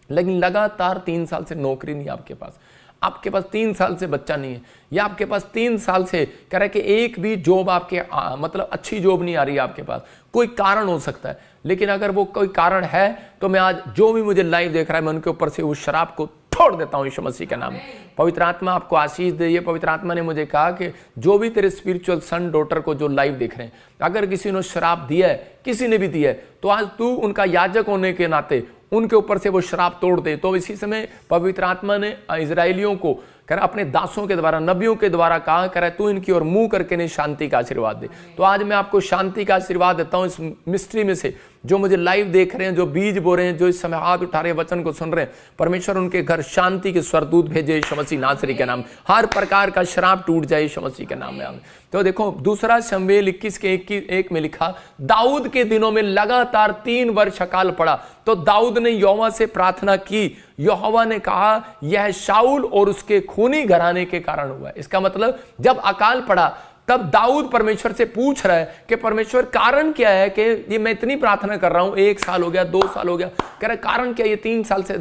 लेकिन लगातार 3 साल से नौकरी नहीं आपके पास, आपके पास 3 साल से बच्चा नहीं है, या आपके पास 3 साल से कह रहा है कि एक भी जॉब आपके मतलब अच्छी जॉब नहीं आ रही है आपके पास। कोई कारण हो सकता है, लेकिन अगर वो कोई कारण है तो मैं आज जो भी मुझे लाइव देख रहा है मैं उनके ऊपर से उस शराब को छोड़ देता हूं यीशु मसीह के नाम में। पवित्र आत्मा आपको आशीष दे। ये पवित्र आत्मा ने मुझे कहा कि जो भी तेरे स्पिरिचुअल सन डॉटर को जो लाइव देख रहे हैं, अगर किसी ने शराब दिया है, किसी ने भी दिया है, तो आज तू उनका याजक होने के नाते उनके ऊपर से वो शराब तोड़ दे। तो इसी समय पवित्र आत्मा ने इजराइलियों को कर अपने दासों के द्वारा, नबियों के द्वारा कहा करे तू इनकी ओर मुंह करके नहीं शांति का आशीर्वाद दे। तो आज मैं आपको शांति का आशीर्वाद देता हूं इस मिस्ट्री में से। जो मुझे लाइव देख रहे हैं, जो बीज बो रहे हैं, जो इस समय हाथ उठा रहे हैं, वचन को सुन रहे हैं, परमेश्वर उनके घर शांति के स्वरदूत भेजे यीशु मसीह नासरी के नाम। हर प्रकार का शराब टूट जाए यीशु मसीह के नाम में। तो देखो 2 शमूएल 21:1 में लिखा, दाऊद के दिनों में लगातार 3 वर्ष अकाल पड़ा, तो दाऊद ने यहोवा से प्रार्थना की। यहोवा ने कहा यह शाऊल और उसके खूनी घराने के कारण हुआ है। इसका मतलब जब अकाल पड़ा तब दाऊद परमेश्वर से पूछ रहा है कि परमेश्वर कारण क्या है कि ये मैं इतनी प्रार्थना कर रहा हूं, 1 साल हो गया, 2 साल हो गया, कह रहा कारण क्या, ये 3 साल से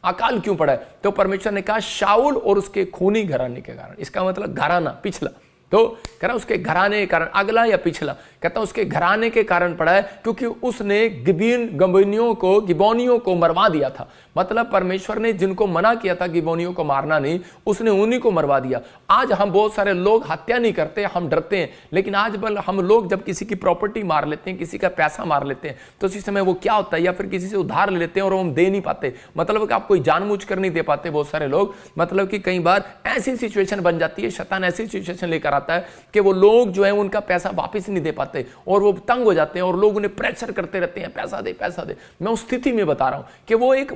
अकाल क्यों पड़ा है? तो परमेश्वर ने कहा शाऊल और उसके खूनी घराने के कारण। इसका मतलब घराना पिछला, तो कह रहा उसके घराने के कारण, अगला या पिछला, कहता उसके घराने के कारण पड़ा है क्योंकि उसने गिबोनियों को मरवा दिया था। मतलब परमेश्वर ने जिनको मना किया था गिबोनियों को मारना नहीं, उसने उन्हीं को मरवा दिया। आज हम बहुत सारे लोग हत्या नहीं करते, हम डरते हैं, लेकिन आज हम लोग जब किसी की प्रॉपर्टी मार लेते हैं, किसी का पैसा मार लेते हैं, तो उसी समय वो क्या होता है, या फिर किसी से उधार ले लेते हैं और हम दे नहीं पाते, मतलब कि आप कोई जानबूझ कर नहीं दे पाते बहुत सारे लोग। मतलब कि कई बार ऐसी सिचुएशन बन जाती है, शैतान ऐसी सिचुएशन लेकर आता है कि वो लोग जो है उनका पैसा वापस नहीं दे पाते और वो तंग हो जाते हैं और लोग उन्हें प्रेशर करते रहते हैं, पैसा दे पैसा दे। मैं उस स्थिति में बता रहा हूं कि वो एक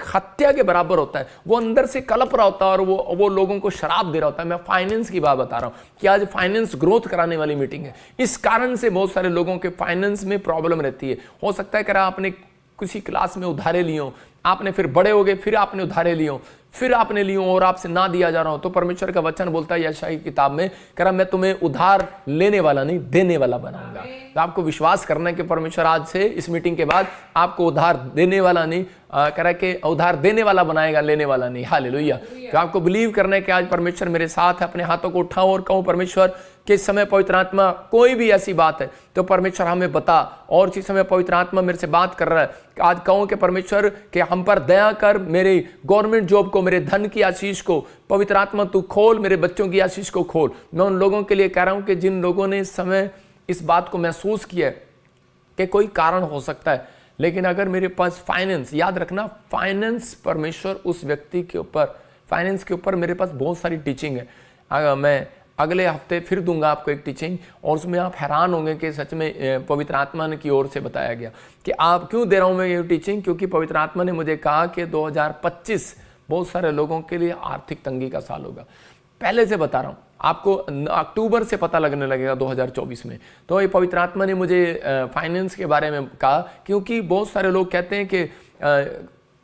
हत्या के बराबर होता है। वो अंदर से कलप रहा होता है और वो लोगों को शराब दे रहा होता है। मैं फाइनेंस की बात बता रहा हूं कि आज फाइनेंस ग्रोथ कराने वाली मीटिंग है। इस कारण से बहुत सारे लोगों के फाइनेंस में प्रॉब्लम रहती है। हो सकता है कि आपने किसी क्लास में उधारे लियो, आपने फिर बड़े हो गए, फिर आपने उधारे लियो, फिर आपने लियो और आपसे ना दिया जा रहा हो, तो परमेश्वर का वचन बोलता है यशायाह की किताब में, कह रहा मैं तुम्हें उधार लेने वाला नहीं देने वाला बनाऊंगा। तो आपको विश्वास करना है कि परमेश्वर आज से इस मीटिंग के बाद आपको उधार देने वाला नहीं, कह रहा कि उधार देने वाला बनाएगा, लेने वाला नहीं। हालेलुया। तो आपको बिलीव करना है कि आज परमेश्वर मेरे साथ है। अपने हाथों को उठाऊं और कहूं परमेश्वर कि इस समय पवित्र आत्मा कोई भी ऐसी बात है तो परमेश्वर हमें बता। और इसी समय पवित्र आत्मा मेरे से बात कर रहा है, आज कहूं कि परमेश्वर कि हम पर दया कर, मेरे गवर्नमेंट जॉब को, मेरे धन की आशीष को पवित्र आत्मा तू खोल, मेरे बच्चों की आशीष को खोल। मैं उन लोगों के लिए कह रहा हूं कि जिन लोगों ने इस समय इस बात को महसूस किया है कि कोई कारण हो सकता है, लेकिन अगर मेरे पास फाइनेंस, याद रखना फाइनेंस परमेश्वर उस व्यक्ति के ऊपर, फाइनेंस के ऊपर मेरे पास बहुत सारी टीचिंग है। मैं अगले हफ्ते फिर दूंगा आपको एक टीचिंग, और उसमें आप हैरान होंगे कि सच में पवित्र आत्मा ने की ओर से बताया गया कि आप क्यों दे रहा हूं मैं ये टीचिंग, क्योंकि पवित्र आत्मा ने मुझे कहा कि 2025 बहुत सारे लोगों के लिए आर्थिक तंगी का साल होगा। पहले से बता रहा हूं आपको, अक्टूबर से पता लगने लगेगा 2024 में। तो ये पवित्र आत्मा ने मुझे फाइनेंस के बारे में कहा, क्योंकि बहुत सारे लोग कहते हैं कि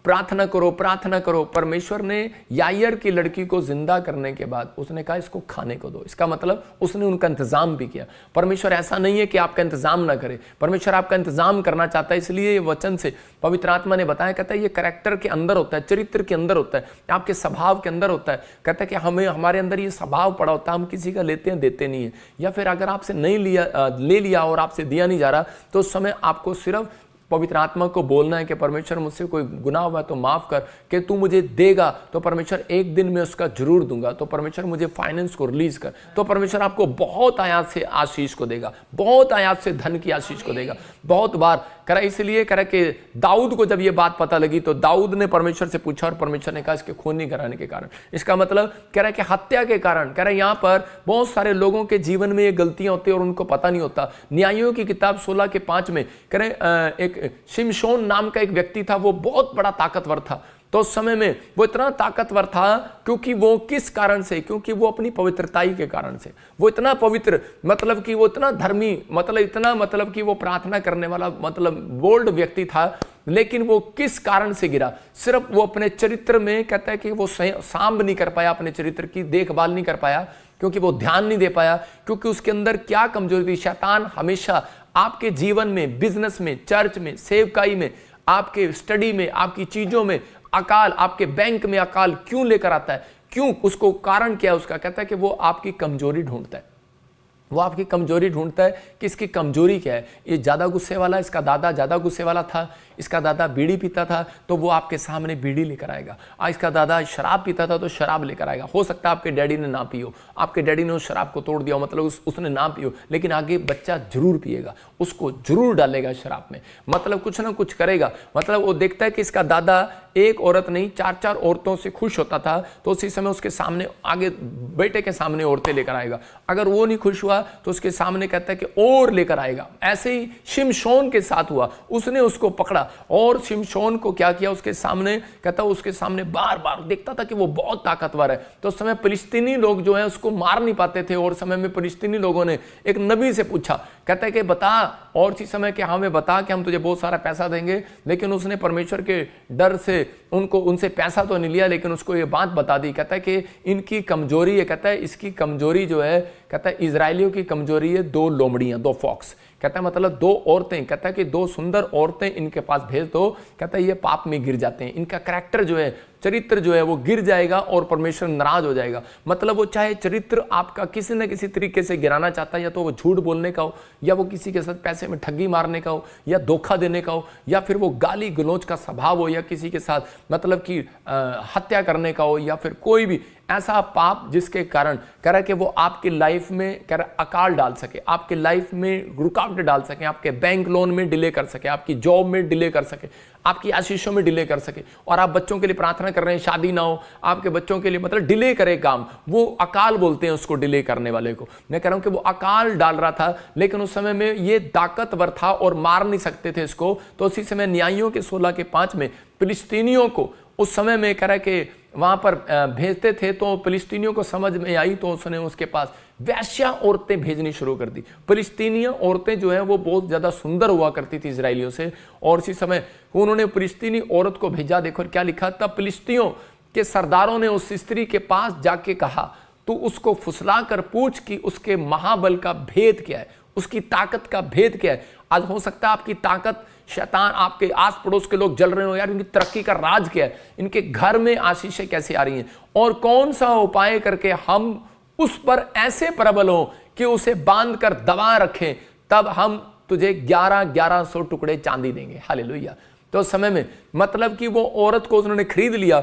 प्रार्थना करो प्रार्थना करो। परमेश्वर ने यायर की लड़की को जिंदा करने के बाद उसने कहा इसको खाने को दो। इसका मतलब उसने उनका इंतजाम भी किया। परमेश्वर ऐसा नहीं है कि आपका इंतजाम ना करे, परमेश्वर आपका इंतजाम करना चाहता है। इसलिए ये वचन से पवित्र आत्मा ने बताया, कहता है ये कैरेक्टर के अंदर होता है, चरित्र के अंदर होता है, आपके स्वभाव के अंदर होता है। कहता है कि हमारे अंदर ये स्वभाव पड़ा होता है, हम किसी का लेते हैं देते नहीं है, या फिर अगर आपसे नहीं ले लिया और आपसे दिया नहीं जा रहा तो उस समय आपको सिर्फ पवित्र आत्मा को बोलना है कि परमेश्वर मुझसे कोई गुनाह हुआ तो माफ कर, कि तू मुझे देगा तो परमेश्वर एक दिन में उसका जरूर दूंगा, तो परमेश्वर मुझे फाइनेंस को रिलीज कर, तो परमेश्वर आपको बहुत आयात से आशीष को देगा, बहुत आयात से धन की आशीष को देगा। बहुत बार करा, इसलिए करा कि दाऊद को जब ये बात पता लगी तो दाऊद ने परमेश्वर से पूछा और परमेश्वर ने कहा इसके खून नहीं कराने के कारण, इसका मतलब कह रहा है कि हत्या के कारण। कह रहा है यहाँ पर बहुत सारे लोगों के जीवन में ये गलतियां होती है और उनको पता नहीं होता। न्यायों की किताब 16:5 में कह रहे एक शिमशोन नाम का एक व्यक्ति था, वो बहुत बड़ा ताकतवर था। तो उस समय में वो इतना ताकतवर था क्योंकि वो किस कारण से, क्योंकि वो अपनी पवित्रताई के कारण से, वो इतना पवित्र, मतलब कि वो इतना धर्मी, मतलब इतना, मतलब कि वो प्रार्थना करने वाला, मतलब बोल्ड व्यक्ति था। लेकिन वो किस कारण से गिरा? सिर्फ वो अपने चरित्र में, कहता है कि वो सांभ नहीं कर पाया, अपने चरित्र की देखभाल नहीं कर पाया, क्योंकि वो ध्यान नहीं दे पाया, क्योंकि उसके अंदर क्या कमजोरी थी। शैतान हमेशा आपके जीवन में, बिजनेस में, चर्च में, सेवकाई में, आपके स्टडी में, आपकी चीजों में अकाल, आपके बैंक में अकाल क्यों लेकर आता है? क्यों? उसको कारण क्या है उसका? कहता है कि वो आपकी कमजोरी ढूंढता है, वो आपकी कमजोरी ढूंढता है कि इसकी कमजोरी क्या है। ये ज्यादा गुस्से वाला, इसका दादा ज्यादा गुस्से वाला था, इसका दादा बीड़ी पीता था तो वो आपके सामने बीड़ी लेकर आएगा, इसका दादा शराब पीता था तो शराब लेकर आएगा। हो सकता है आपके डैडी ने ना पियो, आपके डैडी ने उस शराब को तोड़ दिया, मतलब उसने ना पियो, लेकिन आगे बच्चा जरूर पिएगा, उसको जरूर डालेगा शराब में, मतलब कुछ ना कुछ करेगा। मतलब वो देखता है कि इसका दादा एक औरत नहीं 4-4 औरतों से खुश होता था, तो उसी समय उसके सामने, आगे बेटे के सामने औरतें लेकर आएगा। अगर वो नहीं खुश हुआ तो उसके सामने कहता है कि और लेकर आएगा। ऐसे ही शिमशोन के साथ हुआ, उसने उसको पकड़ा और शिमशोन को क्या किया, उसके सामने, कहता है उसके सामने बार बार देखता था कि वो बहुत ताकतवर है। तो उस समय फिलिस्तीनी लोग जो है उसको मार नहीं पाते थे, और समय में फिलिस्तीनी लोगों ने एक नबी से पूछा, कहता है कि बता, और इसी समय कि हमें बता कि हम तुझे बहुत सारा पैसा देंगे। लेकिन उसने परमेश्वर के डर से उनसे पैसा तो नहीं लिया, लेकिन उसको ये बात बता दी, कहता है कि इनकी कमजोरी है, कहता है इसकी कमजोरी जो है, कहता है इजरायलियों की कमजोरी है 2 लोमड़ियां, 2 फॉक्स, कहता है मतलब 2 औरतें, कहता है कि 2 सुंदर औरतें इनके पास भेज दो, कहता है ये पाप में गिर जाते हैं, इनका कैरेक्टर जो है, चरित्र जो है वो गिर जाएगा और परमेश्वर नाराज हो जाएगा। मतलब वो चाहे चरित्र आपका किसी न किसी तरीके से गिराना चाहता है, या तो वो झूठ बोलने का हो, या वो किसी के साथ पैसे में ठगी मारने का हो, या धोखा देने का हो, या फिर वो गाली गलौज का स्वभाव हो, या किसी के साथ मतलब कि हत्या करने का हो, या फिर कोई भी ऐसा पाप जिसके कारण कह रहा है कि वो आपकी लाइफ में कह रहा अकाल डाल सके, आपके लाइफ में रुकावटें डाल सके, आपके बैंक लोन में डिले कर सके, आपकी जॉब में डिले कर सके, आपकी आशीषों में डिले कर सके। और आप बच्चों के लिए प्रार्थना कर रहे हैं शादी ना हो, आपके बच्चों के लिए मतलब डिले करे काम, वो अकाल बोलते हैं उसको, डिले करने वाले को। मैं कह रहा हूं कि वो अकाल डाल रहा था, लेकिन उस समय में ये ताकतवर था और मार नहीं सकते थे इसको। तो उसी समय न्यायियों के 16:5 में फिलिस्तीनियों को उस समय में कह रहा है कि वहां पर भेजते थे, तो फिलिस्तीनियों को समझ में आई तो उसने उसके पास वैश्या औरतें भेजनी शुरू कर दी। फिलिस्तीनियां औरतें जो है वो बहुत ज्यादा सुंदर हुआ करती थी इजरायलियों से, और इसी समय उन्होंने फिलिस्तीनी औरत को भेजा। देखो क्या लिखा था, फिलिस्तियों के सरदारों ने उस स्त्री के पास जाके कहा, तू उसको फुसला कर पूछ कि उसके महाबल का भेद क्या है, उसकी ताकत का भेद क्या है। आज हो सकता है आपकी ताकत, शैतान आपके आस पड़ोस के लोग जल रहे हो, यार इनकी तरक्की का राज क्या है, इनके घर में आशीषें कैसे आ रही हैं, और कौन सा उपाय करके हम उस पर ऐसे प्रबल हो कि उसे बांध कर दबा रखें, तब हम तुझे 1100 टुकड़े चांदी देंगे। हालेलुया। तो उस समय में मतलब कि वो औरत को उन्होंने खरीद लिया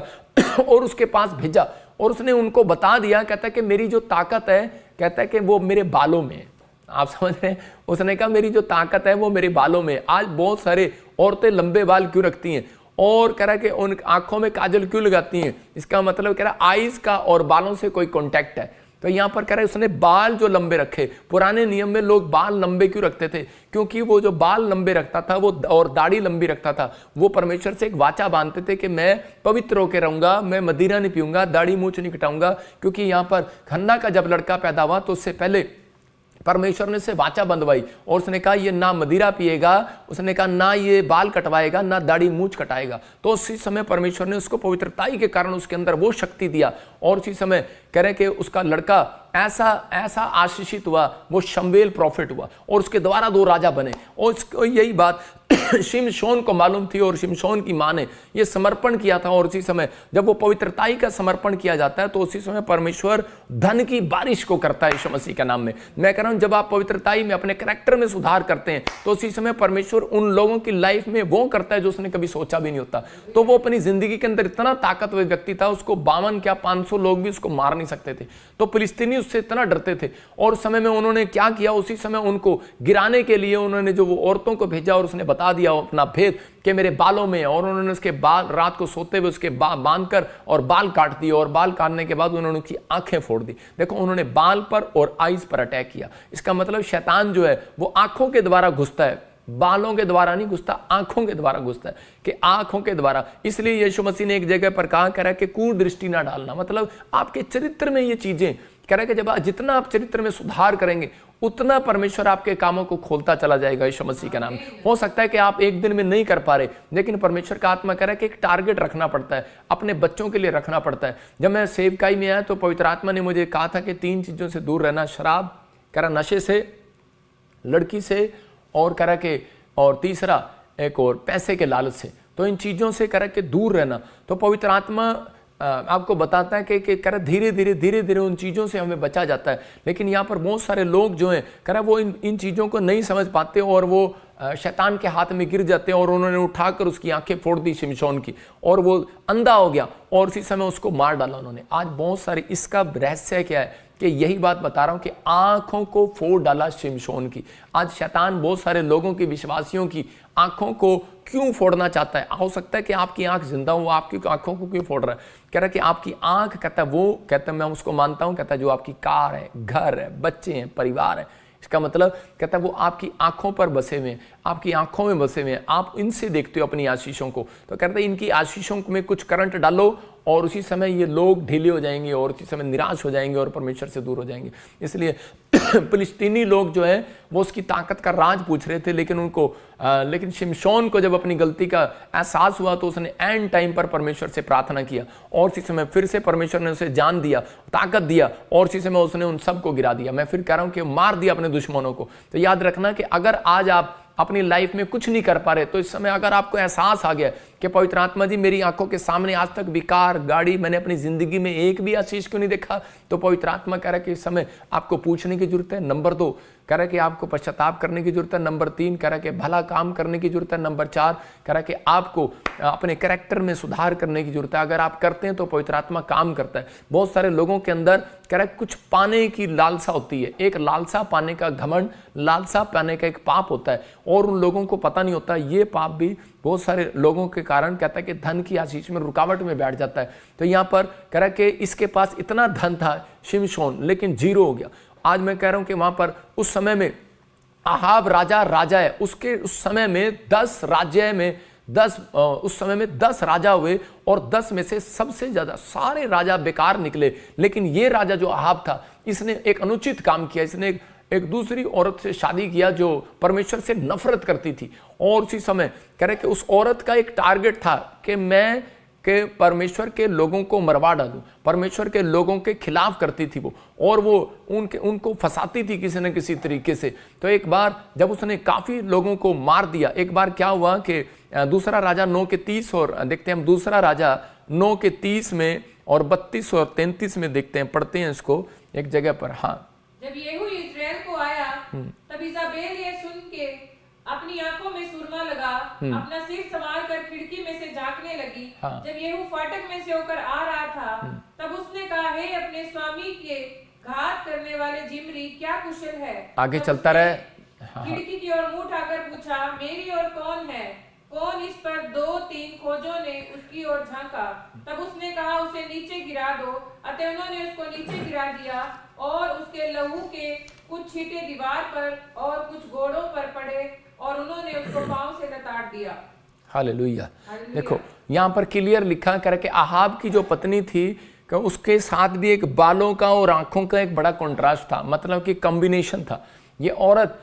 और उसके पास भेजा, और उसने उनको बता दिया, कहता है कि मेरी जो ताकत है, कहता है कि वो मेरे बालों में है। आप समझ रहे हैं, उसने कहा मेरी जो ताकत है वो मेरे बालों में। आज बहुत सारे औरतें लंबे बाल क्यों रखती हैं, और कह रहा है कि उन आंखों में काजल क्यों लगाती हैं, इसका मतलब कह रहा है आईज का और बालों से कोई कॉन्टैक्ट है। तो यहां पर कह रहा है उसने बाल जो लंबे रखे। पुराने नियम में लोग बाल लंबे क्यों रखते थे, क्योंकि वो जो बाल लंबे रखता था वो और दाढ़ी लंबी रखता था, वो परमेश्वर से एक वाचा बांधते थे कि मैं पवित्र होकर रहूंगा, मैं मदिरा नहीं पीऊंगा, दाढ़ी मूंछ नहीं कटाऊंगा। क्योंकि यहां पर हन्ना का जब लड़का पैदा हुआ तो उससे पहले परमेश्वर ने उससे वाचा बंधवाई, और उसने कहा ये ना मदिरा पिएगा, उसने कहा ना ये बाल कटवाएगा, ना दाढ़ी मूंछ कटाएगा। तो उसी समय परमेश्वर ने उसको पवित्रताई के कारण उसके अंदर वो शक्ति दिया, और उसी समय कह रहे कि उसका लड़का ऐसा आशीषित हुआ, वो शमूएल प्रॉफिट हुआ, और उसके द्वारा 2 राजा बने। और यही बात शिमशोन को मालूम थी और शिमशोन की माँ ने ये समर्पण किया था। और उसी समय जब वो पवित्रताई का समर्पण किया जाता है तो उसी समय परमेश्वर धन की बारिश को करता है यीशु मसीह के नाम में। मैं कह रहा हूं, जब आप पवित्रताई में अपने कैरेक्टर में सुधार करते हैं तो उसी समय परमेश्वर उन लोगों की लाइफ में वो करता है जो उसने कभी सोचा भी नहीं होता। तो वो अपनी जिंदगी के अंदर इतना ताकतवर व्यक्ति था, उसको 52 क्या 500 लोग भी उसको मार नहीं सकते थे। तो फिलिस्तीनी उससे इतना डरते थे और उस समय में उन्होंने क्या किया, उसी समय उनको गिराने के लिए उन्होंने जो वो औरतों को भेजा और उसने बता दिया अपना भेद कि मेरे बालों में, और उन्होंने उसके बाल रात को सोते हुए उसके बांध कर और बाल काट दिए और बाल काटने के बाद उन्होंने उसकी आंखें फोड़ दी। देखो, उन्होंने बाल पर और आईज पर अटैक किया। इसका मतलब शैतान जो है वो आंखों के द्वारा घुसता है, बालों के द्वारा नहीं घुसता, आंखों के द्वारा घुसता है, कि आंखों के द्वारा। इसलिए यीशु मसीह ने एक जगह पर कहा करा कि कुदृष्टि ना डालना, मतलब आपके चरित्र में ये चीजें कह रहा है कि जब जितना आप चरित्र में सुधार करेंगे उतना परमेश्वर आपके कामों को खोलता चला जाएगा यीशु मसीह के नाम। हो सकता है कि आप एक दिन में नहीं कर पा रहे, लेकिन परमेश्वर का आत्मा कह रहा है कि एक टारगेट रखना पड़ता है, अपने बच्चों के लिए रखना पड़ता है। जब मैं सेवकाई में आया तो पवित्र आत्मा ने मुझे कहा था कि 3 चीजों से दूर रहना, शराब, कह रहा नशे से, लड़की से, और कह रहा कि और तीसरा एक और पैसे के लालच से। तो इन चीजों से कह रहा कि दूर रहना। तो पवित्र आत्मा आपको बताता है कि कह रहा धीरे धीरे उन चीज़ों से हमें बचा जाता है। लेकिन यहाँ पर बहुत सारे लोग जो हैं कह रहा वो इन चीज़ों को नहीं समझ पाते और वो शैतान के हाथ में गिर जाते हैं और उन्होंने उठाकर उसकी आंखें फोड़ दी शिमशोन की, और वो अंधा हो गया और उसी समय उसको मार डाला उन्होंने। आज बहुत सारे, इसका रहस्य क्या है कि यही बात बता रहा हूं कि आंखों को फोड़ डाला शिमशोन की। आज शैतान बहुत सारे लोगों की, विश्वासियों की आंखों को क्यों फोड़ना चाहता है? हो सकता है कि आपकी आंख जिंदा हो, आपकी आंखों को क्यों फोड़ रहा है? कह रहा है कि आपकी आंख, कहता है वो, कहता है मैं उसको मानता हूं, कहता है जो आपकी कार है, घर है, बच्चे हैं, परिवार है, इसका मतलब कहता है वो आपकी आंखों पर बसे हुए हैं, आपकी आंखों में बसे हुए हैं, आप इनसे देखते हो अपनी आशीषों को। तो कहता है इनकी आशीषों में कुछ करंट डालो और उसी समय ये लोग ढीले हो जाएंगे और उसी समय निराश हो जाएंगे और परमेश्वर से दूर हो जाएंगे। इसलिए फिलिस्तीनी लोग जो है वो उसकी ताकत का राज पूछ रहे थे, लेकिन शिमशोन को जब अपनी गलती का एहसास हुआ तो उसने एंड टाइम पर परमेश्वर से प्रार्थना किया और उसी समय फिर से परमेश्वर ने उसे जान दिया, ताकत दिया और उसी समय उसने उन सबको गिरा दिया। मैं फिर कह रहा हूं कि मार दिया अपने दुश्मनों को। तो याद रखना कि अगर आज आप अपनी लाइफ में कुछ नहीं कर पा रहे तो इस समय अगर आपको एहसास आ गया कि पवित्र आत्मा जी मेरी आंखों के सामने आज तक बेकार गाड़ी, मैंने अपनी जिंदगी में एक भी आशीष क्यों नहीं देखा, तो पवित्र आत्मा कह रहा है कि इस समय आपको पूछने की जरूरत है। नंबर 2 कह रहा है कि आपको पश्चाताप करने की जरूरत है। नंबर 3 कह रहा है कि भला काम करने की जरूरत है। नंबर 4 कह रहा है कि आपको अपने कैरेक्टर में सुधार करने की जरूरत है। अगर आप करते हैं तो पवित्र आत्मा काम करता है। बहुत सारे लोगों के अंदर कह रहा है कुछ पाने की लालसा होती है, एक लालसा पाने का घमंड, लालसा पाने का एक पाप होता है और उन लोगों को पता नहीं होता। ये पाप भी बहुत सारे लोगों के कारण कहता है कि धन की आशीष में रुकावट में बैठ जाता है। तो यहाँ पर कह रहा है कि इसके पास इतना धन था शिमशोन, लेकिन 0 हो गया। आज मैं कह रहा हूं कि वहां पर उस समय में आहाब राजा है, उसके उस समय में 10 राज्य में 10 उस समय में 10 राजा हुए और 10 में से सबसे ज्यादा सारे राजा बेकार निकले। लेकिन ये राजा जो आहाब था, इसने एक अनुचित काम किया। इसने एक दूसरी औरत से शादी किया जो परमेश्वर से नफरत करती थी और उसी समय कह रहे कि उस औरत का एक टारगेट था कि मैं के परमेश्वर के लोगों को मरवा डालूं। परमेश्वर के लोगों के खिलाफ करती थी वो, और वो उनको फंसाती थी किसी न किसी तरीके से। तो एक बार जब उसने काफी लोगों को मार दिया, एक बार क्या हुआ कि दूसरा राजा 9 के 30 और देखते हैं हम दूसरा राजा 9 के 30 में और 32 और 33 में देखते हैं, पढ़ते हैं इसको एक जगह पर। हाँ, जब येहू इस्राएल को आया तब इजाबेल ये सुन के अपनी आंखों में सुरमा लगा, अपना सिर संवार कर खिड़की में से झांकने लगी। हाँ। जब येहू फाटक में से होकर आ रहा था तब उसने कहा, हे अपने स्वामी के घात करने वाले जिमरी, क्या कुशल है? आगे चलता रहे। खिड़की की ओर मुंह उठाकर पूछा, मेरी ओर कौन है? कौन? इस पर 2-3 खोजों ने उसकी ओर झांका। तब उसने कहा, उसे नीचे गिरा दो। अतः उन्होंने उसको नीचे गिरा दिया और उसके लहू के कुछ छींटे दीवार पर और कुछ घोड़ों पर पड़े और उन्होंने उसको पांव से लताड़ दिया। हालेलुया। देखो यहाँ पर क्लियर लिखा करके आहाब की जो पत्नी थी कि उसके साथ भी एक बालों का और आंखों का एक बड़ा कॉन्ट्रास्ट था, मतलब कि कॉम्बिनेशन था। ये औरत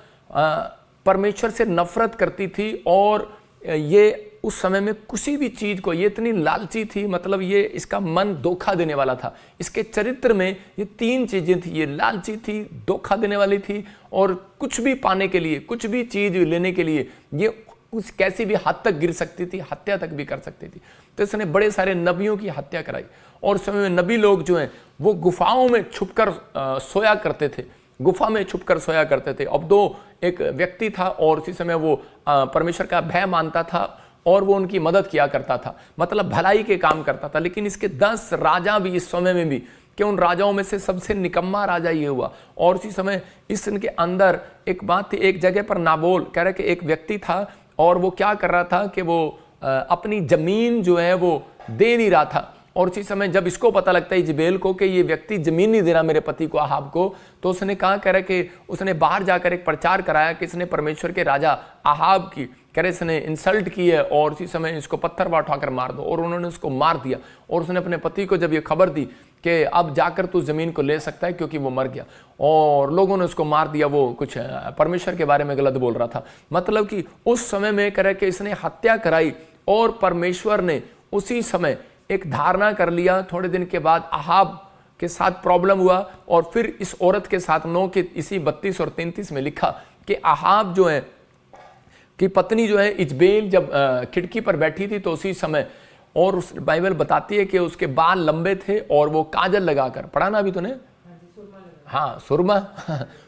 परमेश्वर से नफरत करती थी और ये उस समय में किसी भी चीज को, ये इतनी लालची थी, मतलब ये इसका मन धोखा देने वाला था। इसके चरित्र में ये 3 चीजें थी, ये लालची थी, धोखा देने वाली थी और कुछ भी पाने के लिए, कुछ भी चीज लेने के लिए ये कुछ कैसी भी हद तक गिर सकती थी, हत्या तक भी कर सकती थी। तो इसने बड़े सारे नबियों की हत्या कराई। और उस समय में नबी लोग जो हैं वो गुफाओं में छुपकर सोया करते थे, गुफा में छुपकर सोया करते थे। अब दो एक व्यक्ति था और उसी समय वो परमेश्वर का भय मानता था और वो उनकी मदद किया करता था, मतलब भलाई के काम करता था। लेकिन इसके 10 राजा भी इस समय में भी, कि उन राजाओं में से सबसे निकम्मा राजा ये हुआ। और उसी समय इसके अंदर एक बात थी, एक जगह पर नाबोल कह रहे कि एक व्यक्ति था और वो क्या कर रहा था कि वो अपनी जमीन जो है वो दे नहीं रहा था। और उसी समय जब इसको पता लगता है इजबेल को कि ये व्यक्ति जमीन नहीं दे रहा मेरे पति को अहाब को, तो उसने कहा कह रहे कि उसने बाहर जाकर एक प्रचार कराया कि इसने परमेश्वर के राजा अहाब की कह रहे इसने इंसल्ट की है और उसी समय इसको पत्थर उठाकर मार दो। और उन्होंने उसको मार दिया। और उसने अपने पति को जब ये खबर दी कि अब जाकर तू जमीन को ले सकता है क्योंकि वो मर गया, और लोगों ने उसको मार दिया, वो कुछ परमेश्वर के बारे में गलत बोल रहा था। मतलब कि उस समय में कह रहे कि इसने हत्या कराई और परमेश्वर ने उसी समय एक धारणा कर लिया। थोड़े दिन के बाद अहाब के साथ प्रॉब्लम हुआ और फिर इस औरत के साथ 9 के इसी 32 और 33 में लिखा कि अहाब जो है कि पत्नी जो है इजबेल जब खिड़की पर बैठी थी तो उसी समय, और उस बाइबल बताती है कि उसके बाल लंबे थे और वो काजल लगाकर, पढ़ा ना अभी तूने, हाँ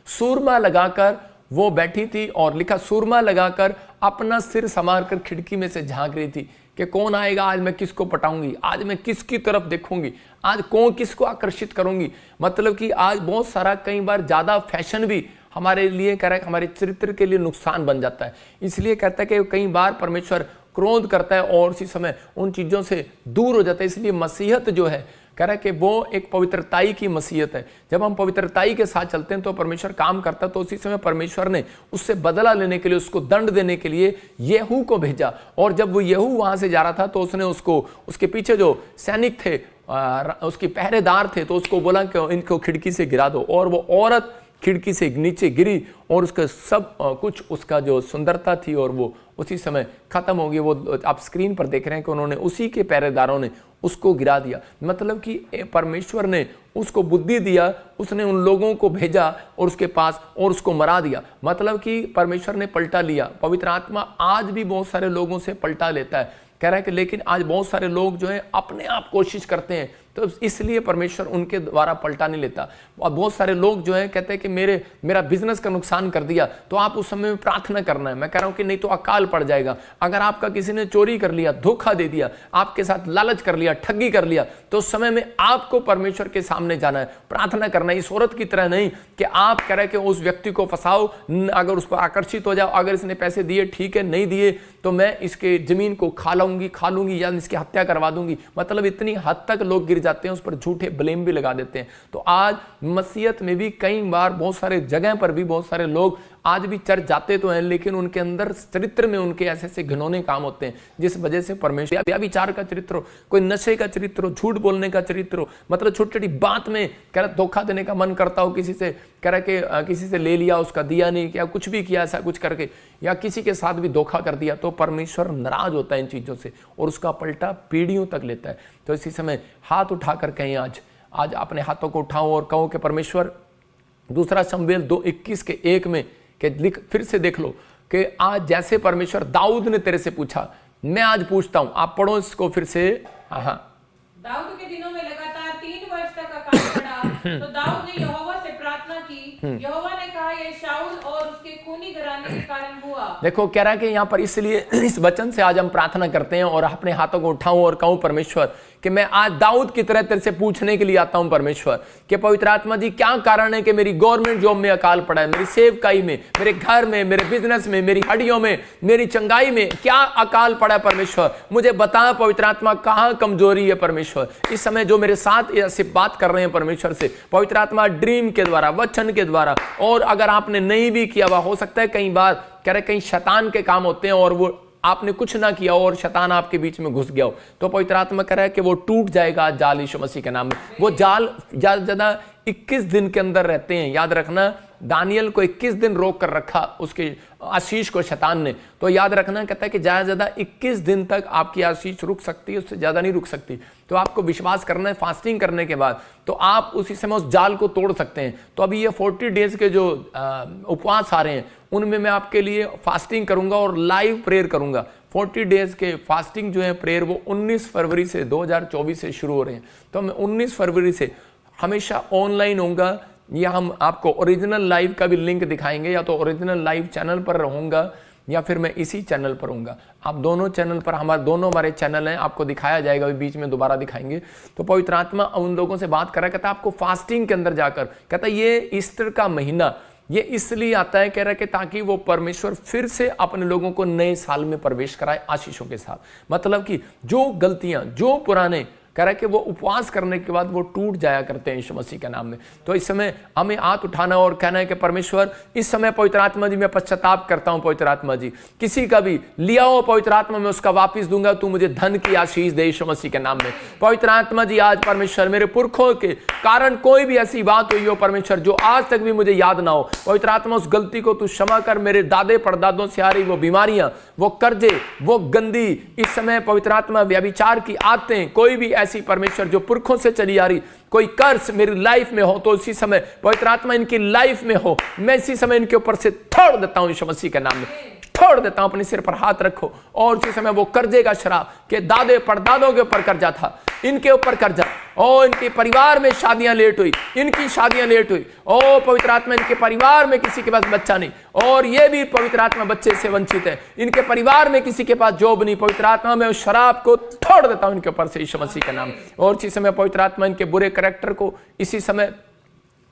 सुरमा लगाकर वो बैठी थी और लिखा सुरमा लगाकर अपना सिर संवार कर खिड़की में से झांक रही थी कि कौन आएगा, आज मैं किसको पटाऊंगी, आज मैं किसकी तरफ देखूंगी, आज कौन किसको आकर्षित करूंगी। मतलब कि आज बहुत सारा कई बार ज्यादा फैशन भी हमारे लिए कह रहा है, हमारे चरित्र के लिए नुकसान बन जाता है। इसलिए कहता है कि कई बार परमेश्वर क्रोध करता है और उसी समय उन चीजों से दूर हो जाता है। इसलिए मसीहत जो है कह रहा है कि वो एक पवित्रताई की मसीहत है। जब हम पवित्रताई के साथ चलते हैं तो परमेश्वर काम करता है। तो उसी समय परमेश्वर ने उससे बदला लेने के लिए, उसको दंड देने के लिए येहू को भेजा। और जब वो येहू वहां से जा रहा था तो उसने उसको, उसके पीछे जो सैनिक थे, उसके पहरेदार थे, तो उसको बोला कि इनको खिड़की से गिरा दो। और वो औरत खिड़की से नीचे गिरी और उसका सब कुछ, उसका जो सुंदरता थी और वो उसी समय खत्म हो गई। वो आप स्क्रीन पर देख रहे हैं कि उन्होंने उसी के पहरेदारों ने उसको गिरा दिया। मतलब कि परमेश्वर ने उसको बुद्धि दिया, उसने उन लोगों को भेजा और उसके पास और उसको मरा दिया। मतलब कि परमेश्वर ने पलटा लिया। पवित्र आत्मा आज भी बहुत सारे लोगों से पलटा लेता है, कह रहा है कि लेकिन आज बहुत सारे लोग जो है अपने आप कोशिश करते हैं, तो इसलिए परमेश्वर उनके द्वारा पलटा नहीं लेता। और बहुत सारे लोग जो है कहते हैं कि मेरा बिजनेस का नुकसान कर दिया, तो आप उस समय में प्रार्थना करना है। मैं कह रहा हूं कि नहीं तो अकाल पड़ जाएगा। अगर आपका किसी ने चोरी कर लिया, धोखा दे दिया, आपके साथ लालच कर लिया, ठगी कर लिया, तो उस समय में आपको परमेश्वर के सामने जाना है, प्रार्थना करना है। इस औरत की तरह नहीं कि आप कह रहे कि उस व्यक्ति को फंसाओ, अगर उस पर आकर्षित हो जाओ, अगर इसने पैसे दिए ठीक है, नहीं दिए तो मैं इसके जमीन को खा लूंगी या इसकी हत्या करवा दूंगी। मतलब इतनी हद तक लोग गिर जाते हैं, उस पर झूठे ब्लेम भी लगा देते हैं। तो आज मसीहत में भी कई बार बहुत सारे जगह पर भी बहुत सारे लोग आज भी चर्च जाते तो हैं, लेकिन उनके अंदर चरित्र में उनके ऐसे ऐसे घिनौने काम होते हैं जिस वजह से परमेश्वर व्यभिचार का चरित्र हो, कोई नशे का चरित्र हो, झूठ बोलने का चरित्र हो, मतलब छोटी छोटी बात में कह रहा धोखा देने का मन करता हो, किसी से कह रहा कि किसी से ले लिया, उसका दिया नहीं, क्या कुछ भी किया ऐसा कुछ करके, या किसी के साथ भी धोखा कर दिया, तो परमेश्वर नाराज होता है इन चीजों से और उसका पलटा पीढ़ियों तक लेता है। तो इसी समय हाथ उठाकर कहें, आज अपने हाथों को उठाओ और कहो कि परमेश्वर, दूसरा शमूएल 2:21 में कि लिख, फिर से देख लो कि आज जैसे परमेश्वर दाऊद ने तेरे से पूछा, मैं आज पूछता हूं। आप पढ़ो इसको फिर से। दाऊद के दिनों में लगातार 3 वर्ष तक अकाल पड़ा, तो दाऊद ने यहोवा से प्रार्थना की। यहोवा ने कहा, यह शाऊल और उसके खूनी घराने के कारण हुआ। देखो कह रहा है कि यहाँ पर इसलिए इस वचन से आज हम प्रार्थना करते हैं और अपने हाथों को उठाऊं और कहूं परमेश्वर कि मैं आज दाऊद की तरह तेरे से पूछने के लिए आता हूं परमेश्वर कि पवित्र आत्मा जी क्या कारण है कि मेरी गवर्नमेंट जॉब में अकाल पड़ा है, मेरी सेवकाई में, मेरे घर में, मेरे बिजनेस में, मेरी हड्डियों में, मेरी चंगाई में क्या अकाल पड़ा है परमेश्वर, मुझे बता पवित्र आत्मा कहां कमजोरी है परमेश्वर। इस समय जो मेरे साथ ऐसे बात कर रहे हैं परमेश्वर से, पवित्र आत्मा ड्रीम के द्वारा, वचन के द्वारा, और अगर आपने नहीं भी किया हुआ हो सकता है, कई बार कह रहे कहीं शैतान के काम होते हैं और वो आपने कुछ ना किया और शैतान आपके बीच में घुस गया हो, तो पवित्र आत्मा कह रहा है कि वो टूट जाएगा जाल यीशु मसीह के नाम में। वो जाल ज्यादा ज्यादा 21 दिन के अंदर रहते हैं, याद रखना। दानियल को 21 दिन रोक कर रखा उसके आशीष को शैतान ने, तो याद रखना कहता है कि ज्यादा ज्यादा 21 दिन तक आपकी आशीष रुक सकती है, उससे ज्यादा नहीं रुक सकती। तो आपको विश्वास करना है, फास्टिंग करने के बाद तो आप उसी समय उस जाल को तोड़ सकते हैं। तो अभी ये 40 डेज के जो उपवास आ रहे हैं उनमें मैं आपके लिए फास्टिंग करूंगा और लाइव प्रेयर करूंगा। 40 डेज के फास्टिंग जो है प्रेयर वो 19 फरवरी से 2024 से शुरू हो रहे हैं। तो मैं 19 फरवरी से हमेशा ऑनलाइन होऊंगा, या हम आपको ओरिजिनल लाइव का भी लिंक दिखाएंगे, या तो ओरिजिनल लाइव चैनल पर रहूंगा या फिर मैं इसी चैनल पर होऊंगा। आप दोनों चैनल पर, हमारे चैनल हैं, आपको दिखाया जाएगा, बीच में दोबारा दिखाएंगे। तो पवित्र आत्मा उन लोगों से बात कर रहा है, कहता है आपको फास्टिंग के अंदर जाकर, कहता है ये ईस्टर का महीना ये इसलिए आता है, कह रहा है कि ताकि वो परमेश्वर फिर से अपने लोगों को नए साल में प्रवेश कराए आशीषों के साथ। मतलब कि जो गलतियां, जो पुराने, कह रहा है कि वो उपवास करने के बाद वो टूट जाया करते हैं यीशु मसीह के नाम में। तो इस समय हमें हाथ उठाना और कहना है कि परमेश्वर इस समय पवित्र आत्मा जी मैं पश्चाताप करता हूं, पवित्र आत्मा जी किसी का भी लिया हो पवित्र आत्मा मैं उसका वापस दूंगा, तू मुझे धन की आशीष दे यीशु मसीह के नाम में। पवित्र आत्मा जी आज परमेश्वर मेरे पुरखों के कारण कोई भी ऐसी बात हुई हो परमेश्वर जो आज तक भी मुझे याद ना हो, पवित्र आत्मा उस गलती को तू क्षमा कर। मेरे दादे परदादों से आ रही वो बीमारियां, वो कर्जे, वो गंदी इस समय पवित्र आत्मा व्यभिचार की आदतें, कोई भी ऐसी परमेश्वर जो पुरखों से चली आ रही कोई कर्ज मेरी लाइफ में हो, तो इसी समय पवित्र आत्मा इनकी लाइफ में हो, मैं इसी समय इनके ऊपर से तोड़ देता हूं यीशु मसीह के नाम में, तोड़ देता हूं। अपने सिर पर हाथ रखो और इसी समय वो कर्जे का शराब के दादे परदादों के ऊपर कर्जा था, इनके ऊपर कर्जा, और इनके परिवार में शादियां लेट हुई, इनकी शादियां लेट हुई, ओ पवित्र आत्मा इनके परिवार में किसी के पास बच्चा नहीं, और ये भी पवित्र आत्मा बच्चे से वंचित है, इनके परिवार में किसी के पास जॉब नहीं, पवित्र आत्मा मैं उस शराब को तोड़ देता हूं इनके ऊपर से यीशु मसीह का नाम। और इसी समय पवित्र आत्मा इनके बुरे कैरेक्टर को इसी समय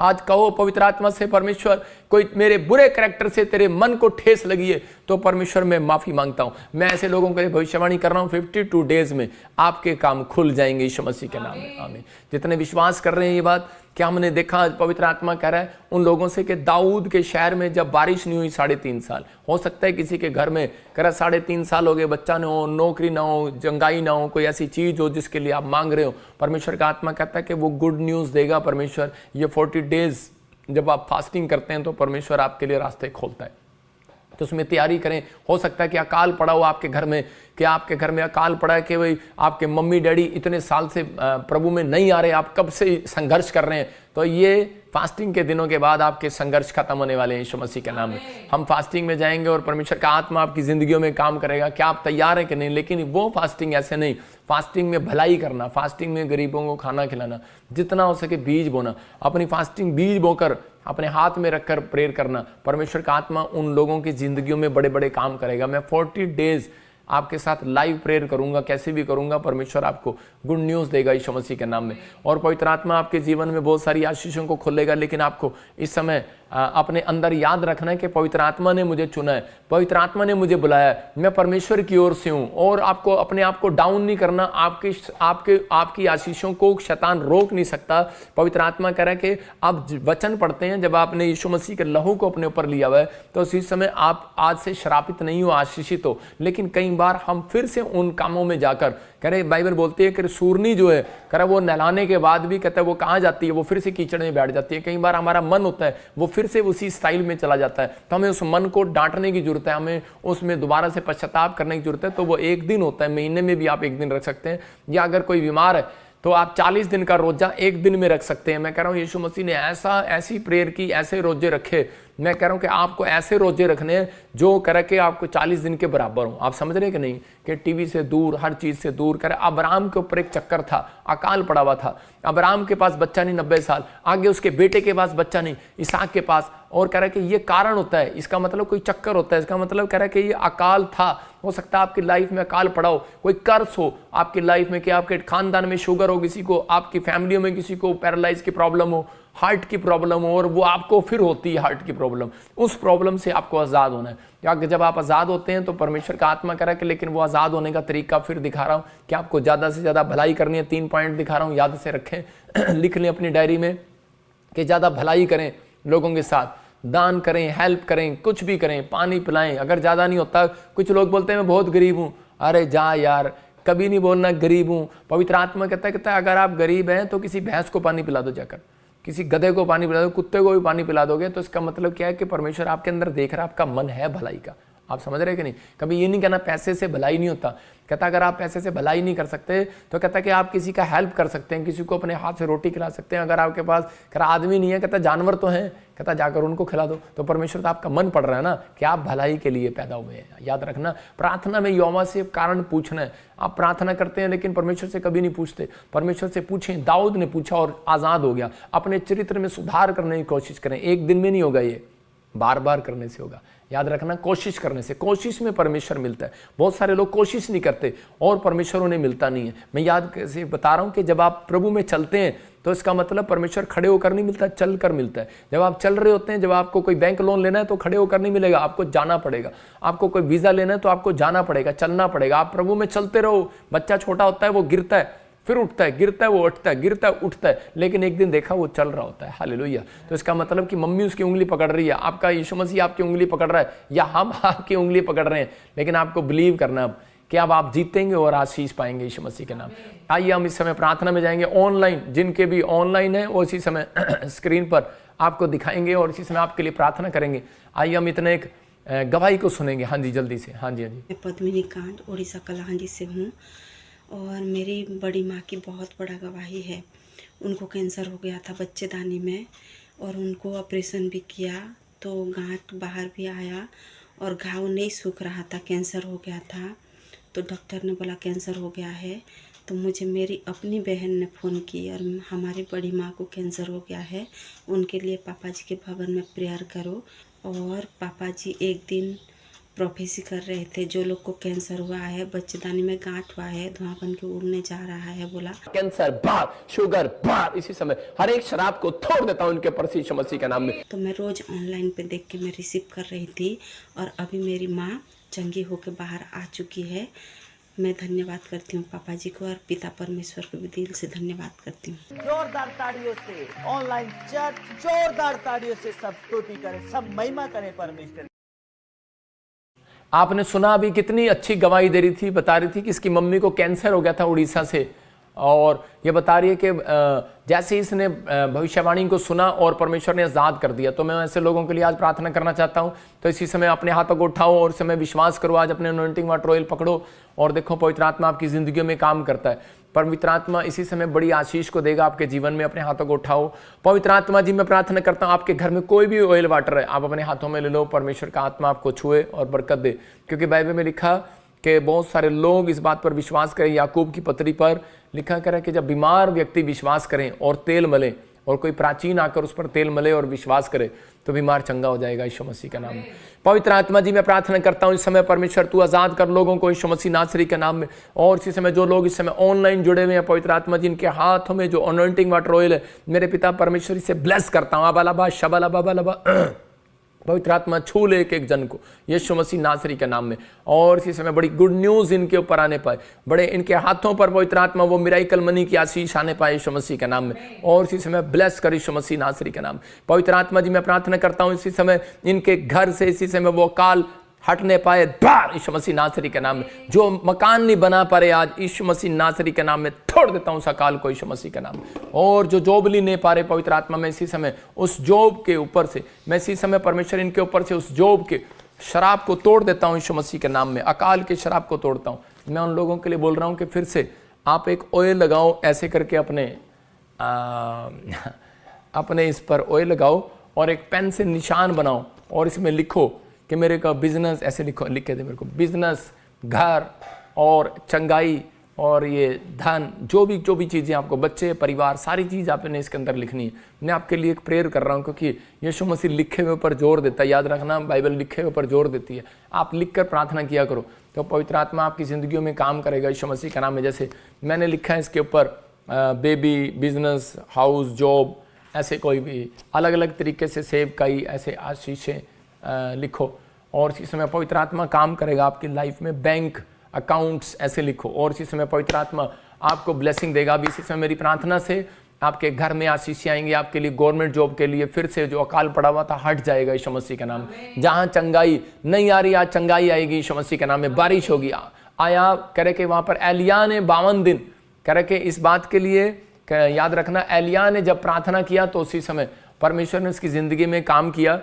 आज कहो पवित्र आत्मा से, परमेश्वर कोई मेरे बुरे कैरेक्टर से तेरे मन को ठेस लगी है तो परमेश्वर मैं माफी मांगता हूं। मैं ऐसे लोगों के लिए भविष्यवाणी कर रहा हूं 52 डेज में आपके काम खुल जाएंगे यीशु मसीह के नाम में, आमीन। जितने विश्वास कर रहे हैं ये बात, क्या हमने देखा पवित्र आत्मा कह रहा है उन लोगों से कि दाऊद के शहर में जब बारिश नहीं हुई 3.5 साल, हो सकता है किसी के घर में कह रहा 3.5 साल हो गए, बच्चा ना हो, नौकरी ना हो, जंगाई ना हो, कोई ऐसी चीज हो जिसके लिए आप मांग रहे हो, परमेश्वर का आत्मा कहता है कि वो गुड न्यूज देगा परमेश्वर। ये 40 डेज जब आप फास्टिंग करते हैं तो परमेश्वर आपके लिए रास्ते खोलता है, तो उसमें तैयारी करें। हो सकता है कि अकाल पड़ा हो आपके घर में, कि आपके घर में अकाल पड़ा है कि भाई आपके मम्मी डैडी इतने साल से प्रभु में नहीं आ रहे, आप कब से संघर्ष कर रहे हैं, तो ये फास्टिंग के दिनों के बाद आपके संघर्ष खत्म होने वाले हैं यीशु मसीह के नाम में। हम फास्टिंग में जाएंगे और परमेश्वर का आत्मा आपकी जिंदगियों में काम करेगा। क्या आप तैयार हैं कि नहीं? लेकिन वो फास्टिंग ऐसे नहीं, फास्टिंग में भलाई करना, फास्टिंग में गरीबों को खाना खिलाना, जितना हो सके बीज बोना, अपनी फास्टिंग बीज बोकर अपने हाथ में रखकर प्रेयर करना। परमेश्वर का आत्मा उन लोगों की जिंदगियों में बड़े बड़े काम करेगा। मैं 40 डेज आपके साथ लाइव प्रेयर करूंगा, कैसे भी करूंगा, परमेश्वर आपको गुड न्यूज़ देगा यीशु मसीह के नाम में। और पवित्र आत्मा आपके जीवन में बहुत सारी आशीषों को खोलेगा। लेकिन आपको इस समय अपने अंदर याद रखना है कि पवित्र आत्मा ने मुझे चुना है, पवित्र आत्मा ने मुझे बुलाया है, मैं परमेश्वर की ओर से हूँ। और आपको अपने आप को डाउन नहीं करना, आपकी आशीषों को शैतान रोक नहीं सकता। पवित्र आत्मा कह रहा है कि आप वचन पढ़ते हैं, जब आपने यीशु मसीह के लहू को अपने ऊपर लिया हुआ है तो उसी समय आप आज से श्रापित नहीं हो, आशीषित हो। लेकिन कई बार हम फिर से उन कामों में जाकर, कह रहे बाइबल बोलती है कि सूरनी जो है, कह रहा वो नहलाने के बाद भी कहता है वो कहाँ जाती है, वो फिर से कीचड़ में बैठ जाती है। कई बार हमारा मन होता है वो फिर से उसी स्टाइल में चला जाता है, तो हमें उस मन को डांटने की जरूरत है, हमें उसमें दोबारा से पश्चाताप करने की जरूरत है। तो वो एक दिन होता है, महीने में भी आप एक दिन रख सकते हैं, या अगर कोई बीमार है तो आप 40 दिन का रोजा एक दिन में रख सकते हैं। मैं कह रहा हूँ यीशु मसीह ने ऐसी प्रेयर की, ऐसे रोजे रखे। मैं कह रहा हूँ कि आपको ऐसे रोजे रखने हैं जो करे कि आपको 40 दिन के बराबर हो। आप समझ रहे हैं कि नहीं, कि टीवी से दूर, हर चीज से दूर। करे अब्राहम के ऊपर एक चक्कर था, अकाल पड़ा हुआ था, अब्राहम के पास बच्चा नहीं 90 साल, आगे उसके बेटे के पास बच्चा नहीं, इसहाक के पास। और कह रहा है कि ये कारण होता है, इसका मतलब कोई चक्कर होता है, इसका मतलब कह रहा है कि ये अकाल था। हो सकता है आपकी लाइफ में अकाल पड़ा हो, कोई कर्ज हो आपकी लाइफ में, कि आपके खानदान में शुगर हो किसी को, आपकी फैमिली में किसी को पैरालाइज की प्रॉब्लम हो, हार्ट की प्रॉब्लम हो, और वो आपको फिर होती है हार्ट की प्रॉब्लम। उस प्रॉब्लम से आपको आज़ाद होना है। या जब आप आज़ाद होते हैं तो परमेश्वर का आत्मा कह रहा है कि लेकिन वो आज़ाद होने का तरीका फिर दिखा रहा हूँ कि आपको ज़्यादा से ज़्यादा भलाई करनी है। 3 पॉइंट दिखा रहा हूँ, याद से रखें, लिख लें अपनी डायरी में, कि ज़्यादा भलाई करें लोगों के साथ, दान करें, हेल्प करें, कुछ भी करें, पानी पिलाएं। अगर ज़्यादा नहीं होता, कुछ लोग बोलते हैं मैं बहुत गरीब हूँ, अरे जा यार, कभी नहीं बोलना गरीब हूँ। पवित्र आत्मा कहता है अगर आप गरीब हैं तो किसी भैंस को पानी पिला दो, जाकर किसी गधे को पानी पिला दो, कुत्ते को भी पानी पिला दोगे, तो इसका मतलब क्या है कि परमेश्वर आपके अंदर देख रहा है, आपका मन है भलाई का, आप समझ रहे कि नहीं? कभी ये नहीं कहना पैसे से भलाई नहीं होता। कहता अगर आप पैसे से भलाई नहीं कर सकते तो कहता कि आप किसी का हेल्प कर सकते हैं, किसी को अपने हाथ से रोटी खिला सकते हैं। अगर आपके पास कहता आदमी नहीं है, कहता जानवर तो हैं, कहता जाकर उनको खिला दो। तो परमेश्वर तो आपका मन पड़ रहा है ना कि आप भलाई के लिए पैदा हुए हैं। याद रखना, प्रार्थना में यहोवा से कारण पूछना है। आप प्रार्थना करते हैं लेकिन परमेश्वर से कभी नहीं पूछते। परमेश्वर से पूछें। दाऊद ने पूछा और आज़ाद हो गया। अपने चरित्र में सुधार करने की कोशिश करें। एक दिन में नहीं होगा, ये बार बार करने से होगा। याद रखना, कोशिश करने से, कोशिश में परमेश्वर मिलता है। बहुत सारे लोग कोशिश नहीं करते और परमेश्वर उन्हें मिलता नहीं है। मैं याद कैसे बता रहा हूं कि जब आप प्रभु में चलते हैं तो इसका मतलब परमेश्वर खड़े होकर नहीं मिलता, चल कर मिलता है। जब आप चल रहे होते हैं, जब आपको कोई बैंक लोन लेना है तो खड़े होकर नहीं मिलेगा, आपको जाना पड़ेगा। आपको कोई वीजा लेना है तो आपको जाना पड़ेगा, चलना पड़ेगा। आप प्रभु में चलते रहो। बच्चा छोटा होता है, वो गिरता है, फिर उठता है, गिरता है, वो उठता है, गिरता है, उठता है, लेकिन एक दिन देखा वो चल रहा होता है। हालेलुया। तो इसका मतलब कि मम्मी उसकी उंगली पकड़ रही है, आपका यीशु मसीह आपकी उंगली पकड़ रहा है, या हम आपकी उंगली पकड़ रहे हैं। लेकिन आपको बिलीव करना अब कि अब आप जीतेंगे और आशीष पाएंगे यीशु मसीह के नाम। आइए हम इस समय प्रार्थना में जाएंगे। ऑनलाइन जिनके भी ऑनलाइन है वो इसी समय स्क्रीन पर आपको दिखाएंगे और इसी समय आपके लिए प्रार्थना करेंगे। आइए हम इतने एक गवाही को सुनेंगे। हाँ जी, जल्दी से। हाँ जी, हाँ जी। मैं पद्मिनी कांड उड़ीसा कलाहांडी से हूँ और मेरी बड़ी माँ की बहुत बड़ा गवाही है। उनको कैंसर हो गया था बच्चेदानी में और उनको ऑपरेशन भी किया तो गांठ बाहर भी आया और घाव नहीं सूख रहा था, कैंसर हो गया था। तो डॉक्टर ने बोला कैंसर हो गया है। तो मुझे मेरी अपनी बहन ने फ़ोन की और हमारी बड़ी माँ को कैंसर हो गया है, उनके लिए पापा जी के भवन में प्रेयर करो। और पापा जी एक दिन प्रोफेसी कर रहे थे, जो लोग को कैंसर हुआ है, बच्चेदानी में गांठ हुआ है, धुआं बन के उड़ने जा रहा है, बोला कैंसर बाहर, शुगर बाहर। इसी समय हर एक शराब को तोड़ देता हूं उनके पर यीशु मसीह के नाम में। तो मैं रोज ऑनलाइन पे देख के मैं रिसीव कर रही थी और अभी मेरी माँ चंगी होकर बाहर आ चुकी है। मैं धन्यवाद करती हूँ पापा जी को और पिता परमेश्वर को भी दिल से धन्यवाद करती हूँ। जोरदार ताड़ियों से ऑनलाइन चर्च जोरदार ताड़ियों से सब स्तुति करें, सब महिमा करें परमेश्वर। आपने सुना अभी कितनी अच्छी गवाही दे रही थी, बता रही थी कि इसकी मम्मी को कैंसर हो गया था उड़ीसा से, और ये बता रही है कि जैसे इसने भविष्यवाणी को सुना और परमेश्वर ने आज़ाद कर दिया। तो मैं ऐसे लोगों के लिए आज प्रार्थना करना चाहता हूँ। तो इसी समय अपने हाथों को उठाओ और समय विश्वास करो। आज अपने अनॉइंटिंग वाटर ऑयल पकड़ो और देखो पवित्र आत्मा आपकी जिंदगी में काम करता है। पवित्र आत्मा इसी समय बड़ी आशीष को देगा आपके जीवन में। अपने हाथों को उठाओ। पवित्र आत्मा जी, मैं प्रार्थना करता हूँ आपके घर में कोई भी ऑयल वाटर है, आप अपने हाथों में ले लो। परमेश्वर का आत्मा आपको छुए और बरकत दे, क्योंकि बाइबल में लिखा कि बहुत सारे लोग इस बात पर विश्वास करें। याकूब की पत्री पर लिखा करें कि जब बीमार व्यक्ति विश्वास करें और तेल मले, और कोई प्राचीन आकर उस पर तेल मले और विश्वास करे तो बीमार चंगा हो जाएगा यीशु मसीह के नाम में। पवित्र आत्मा जी, मैं प्रार्थना करता हूँ इस समय परमेश्वर तू आज़ाद कर लोगों को यीशु मसीह नासरी के नाम में। और इसी समय जो लोग इस समय ऑनलाइन जुड़े हुए हैं, पवित्र आत्मा जी इनके हाथों में जो अनॉइंटिंग वाटर ऑयल है, मेरे पिता परमेश्वर इसे ब्लेस करता हूँ। अबालाबा शबाला बाबा पवित्र आत्मा छू ले एक जन को यीशु मसीह नासरी के नाम में। और इसी समय बड़ी गुड न्यूज़ इनके ऊपर आने पाए, बड़े इनके हाथों पर पवित्र आत्मा वो मिराइकल मनी की आशीष आने पाए यीशु मसीह के नाम में। और इसी समय ब्लेस कर यीशु मसीह नासरी के नाम। पवित्र आत्मा जी, मैं प्रार्थना करता हूँ इसी समय इनके घर से इसी समय वो काल हटने पाए बाहर यीशु मसीह नासरी के नाम में। जो मकान नहीं बना पा रहे आज यीशु मसीह नासरी के नाम में तोड़ देता हूं उस अकाल को यीशु मसीह के नाम में। और जो जॉब ली नहीं पा रहे पवित्र आत्मा में इसी समय उस जॉब के ऊपर से, मैं इसी समय परमेश्वर इनके ऊपर से उस जॉब के शराब को तोड़ देता हूं यीशु मसीह के नाम में। अकाल के शराब को तोड़ता हूं। मैं उन लोगों के लिए बोल रहा हूं कि फिर से आप एक ऑयल लगाओ, ऐसे करके अपने इस पर ऑयल लगाओ और एक पेन से निशान बनाओ और इसमें लिखो कि मेरे का बिजनेस, ऐसे लिख के दे मेरे को, बिजनेस, घर और चंगाई और ये धन, जो भी चीज़ें आपको, बच्चे, परिवार, सारी चीज़ आपने इसके अंदर लिखनी है। मैं आपके लिए एक प्रेयर कर रहा हूँ, क्योंकि यीशु मसीह लिखे हुए पर जोर देता है। याद रखना, बाइबल लिखे हुए पर जोर देती है। आप लिख कर प्रार्थना किया करो तो पवित्र आत्मा आपकी ज़िंदगियों में काम करेगा यीशु मसीह का नाम में। जैसे मैंने लिखा है इसके ऊपर बेबी, बिजनेस, हाउस, जॉब, ऐसे कोई भी अलग अलग तरीके से सेव कई ऐसे आशीषें लिखो। और इसी समय पवित्र आत्मा काम करेगा आपकी लाइफ में। बैंक अकाउंट्स ऐसे लिखो और इसी समय पवित्र आत्मा आपको ब्लेसिंग देगा। अभी इसी समय मेरी प्रार्थना से आपके घर में आशीष आएंगे। आपके लिए गवर्नमेंट जॉब के लिए फिर से जो अकाल पड़ा हुआ था हट जाएगा यीशु मसीह के नाम। जहां चंगाई नहीं आ रही आज चंगाई आएगी यीशु मसीह के नाम में। बारिश होगी। आया करे के वहां पर एलिया ने 52 दिन करे के इस बात के लिए याद रखना, एलिया ने जब प्रार्थना किया तो उसी समय परमेश्वर ने उसकी जिंदगी में काम किया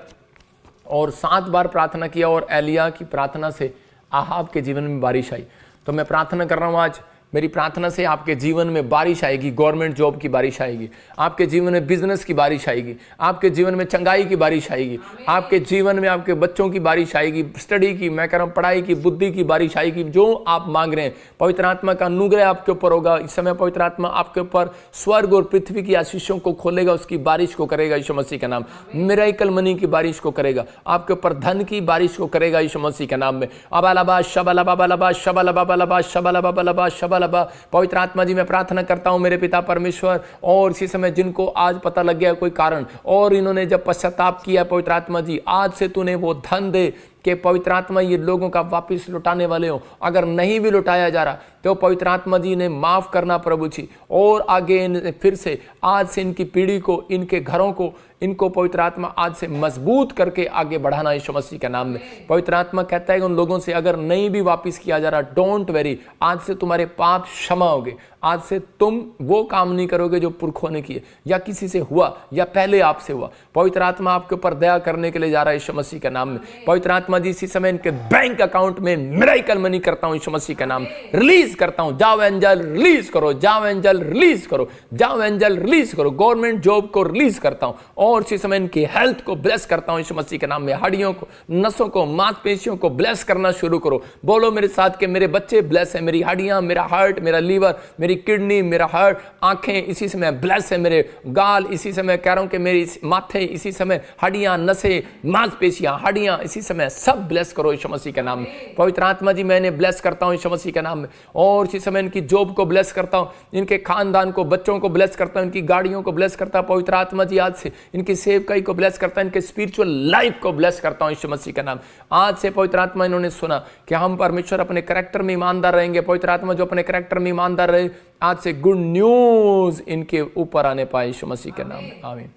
और 7 बार प्रार्थना किया और एलिया की प्रार्थना से आहाब के जीवन में बारिश आई। तो मैं प्रार्थना कर रहा हूँ आज, मेरी प्रार्थना से आपके जीवन में बारिश आएगी, गवर्नमेंट जॉब की बारिश आएगी, आपके जीवन में बिजनेस की बारिश आएगी, आपके जीवन में चंगाई की बारिश आएगी, आपके जीवन में आपके बच्चों की बारिश आएगी, स्टडी की, मैं कह रहा हूँ पढ़ाई की, बुद्धि की बारिश आएगी। जो आप मांग रहे हैं पवित्र आत्मा का अनुग्रह आपके ऊपर होगा। इस समय पवित्र आत्मा आपके ऊपर स्वर्ग और पृथ्वी की आशीषों को खोलेगा, उसकी बारिश को करेगा यीशु मसीह के नाम। मिरेकल मनी की बारिश को करेगा, आपके ऊपर धन की बारिश को करेगा यीशु मसीह के नाम में। अबालबा शबलबा शबलबा शबलबा पवित्र आत्मा जी मैं प्रार्थना करता हूं मेरे पिता परमेश्वर, और इसी समय जिनको आज पता लग गया कोई कारण और इन्होंने जब पश्चाताप किया, पवित्र आत्मा जी आज से तूने वो धन दे कि पवित्र आत्मा ये लोगों का वापस लुटाने वाले हो। अगर नहीं भी लुटाया जा रहा तो पवित्र आत्मा जी ने माफ करना प्रभु जी, और आगे फिर से आज से इनकी पीढ़ी को, इनके घरों को, इनको पवित्र आत्मा आज से मजबूत करके आगे बढ़ाना यीशु मसीह के नाम में। पवित्र आत्मा कहता है कि उन लोगों से अगर नहीं भी वापस किया जा रहा, डोंट वेरी, आज से तुम्हारे पाप क्षमा होंगे, आज से तुम वो काम नहीं करोगे जो पुरखों ने किए या किसी से हुआ या पहले आपसे हुआ। पवित्र आत्मा आपके ऊपर दया करने के लिए जा रहा है यीशु मसीह के नाम में। पवित्र आत्मा जी इसी समय इनके बैंक अकाउंट में मिरेकल मनी करता हूं यीशु मसीह के नाम, रिलीज करता हूं। जाओ एंजल रिलीज करो, जाओ एंजल रिलीज करो, जाओ एंजल रिलीज करो। गवर्नमेंट जॉब को रिलीज करता हूं और इसी समय इनकी हेल्थ को ब्लेस करता हूं यीशु मसीह के नाम में। हड्डियों को, नसों को, मांसपेशियों को ब्लेस करना शुरू करो। बोलो मेरे साथ कि मेरे बच्चे ब्लेस है, मेरी हड्डियां, मेरा हार्ट, मेरा लीवर, मेरी किडनी, मेरा हार्ट, आंखें इसी समय ब्लेस है, मेरे गाल इसी समय कह रहा हूं कि मेरी माथे इसी समय, हड्डियां, नसें, मांसपेशियां, हड्डियां इसी समय सब ब्लेस करो यीशु मसीह के नाम में। पवित्र आत्मा जी मैंने ब्लेस करता हूं यीशु मसीह के नाम में, और इसी समय इनकी जॉब को ब्लेस करता हूं, इनके खानदान को, बच्चों को ब्लेस करता हूं, इनकी गाड़ियों को ब्लेस करता हूं। पवित्र आत्मा जी आज से इनकी सेवकाई को ब्लेस करता हूं, इनके स्पिरिचुअल लाइफ को ब्लेस करता हूं यीशु मसीह के नाम। आज से पवित्र आत्मा इन्होंने सुना कि हम परमेश्वर अपने कैरेक्टर में ईमानदार रहेंगे। पवित्र आत्मा जो अपने कैरेक्टर में ईमानदार रहे, आज से गुड न्यूज इनके ऊपर आने पाए यीशु मसीह के नाम में, आमीन।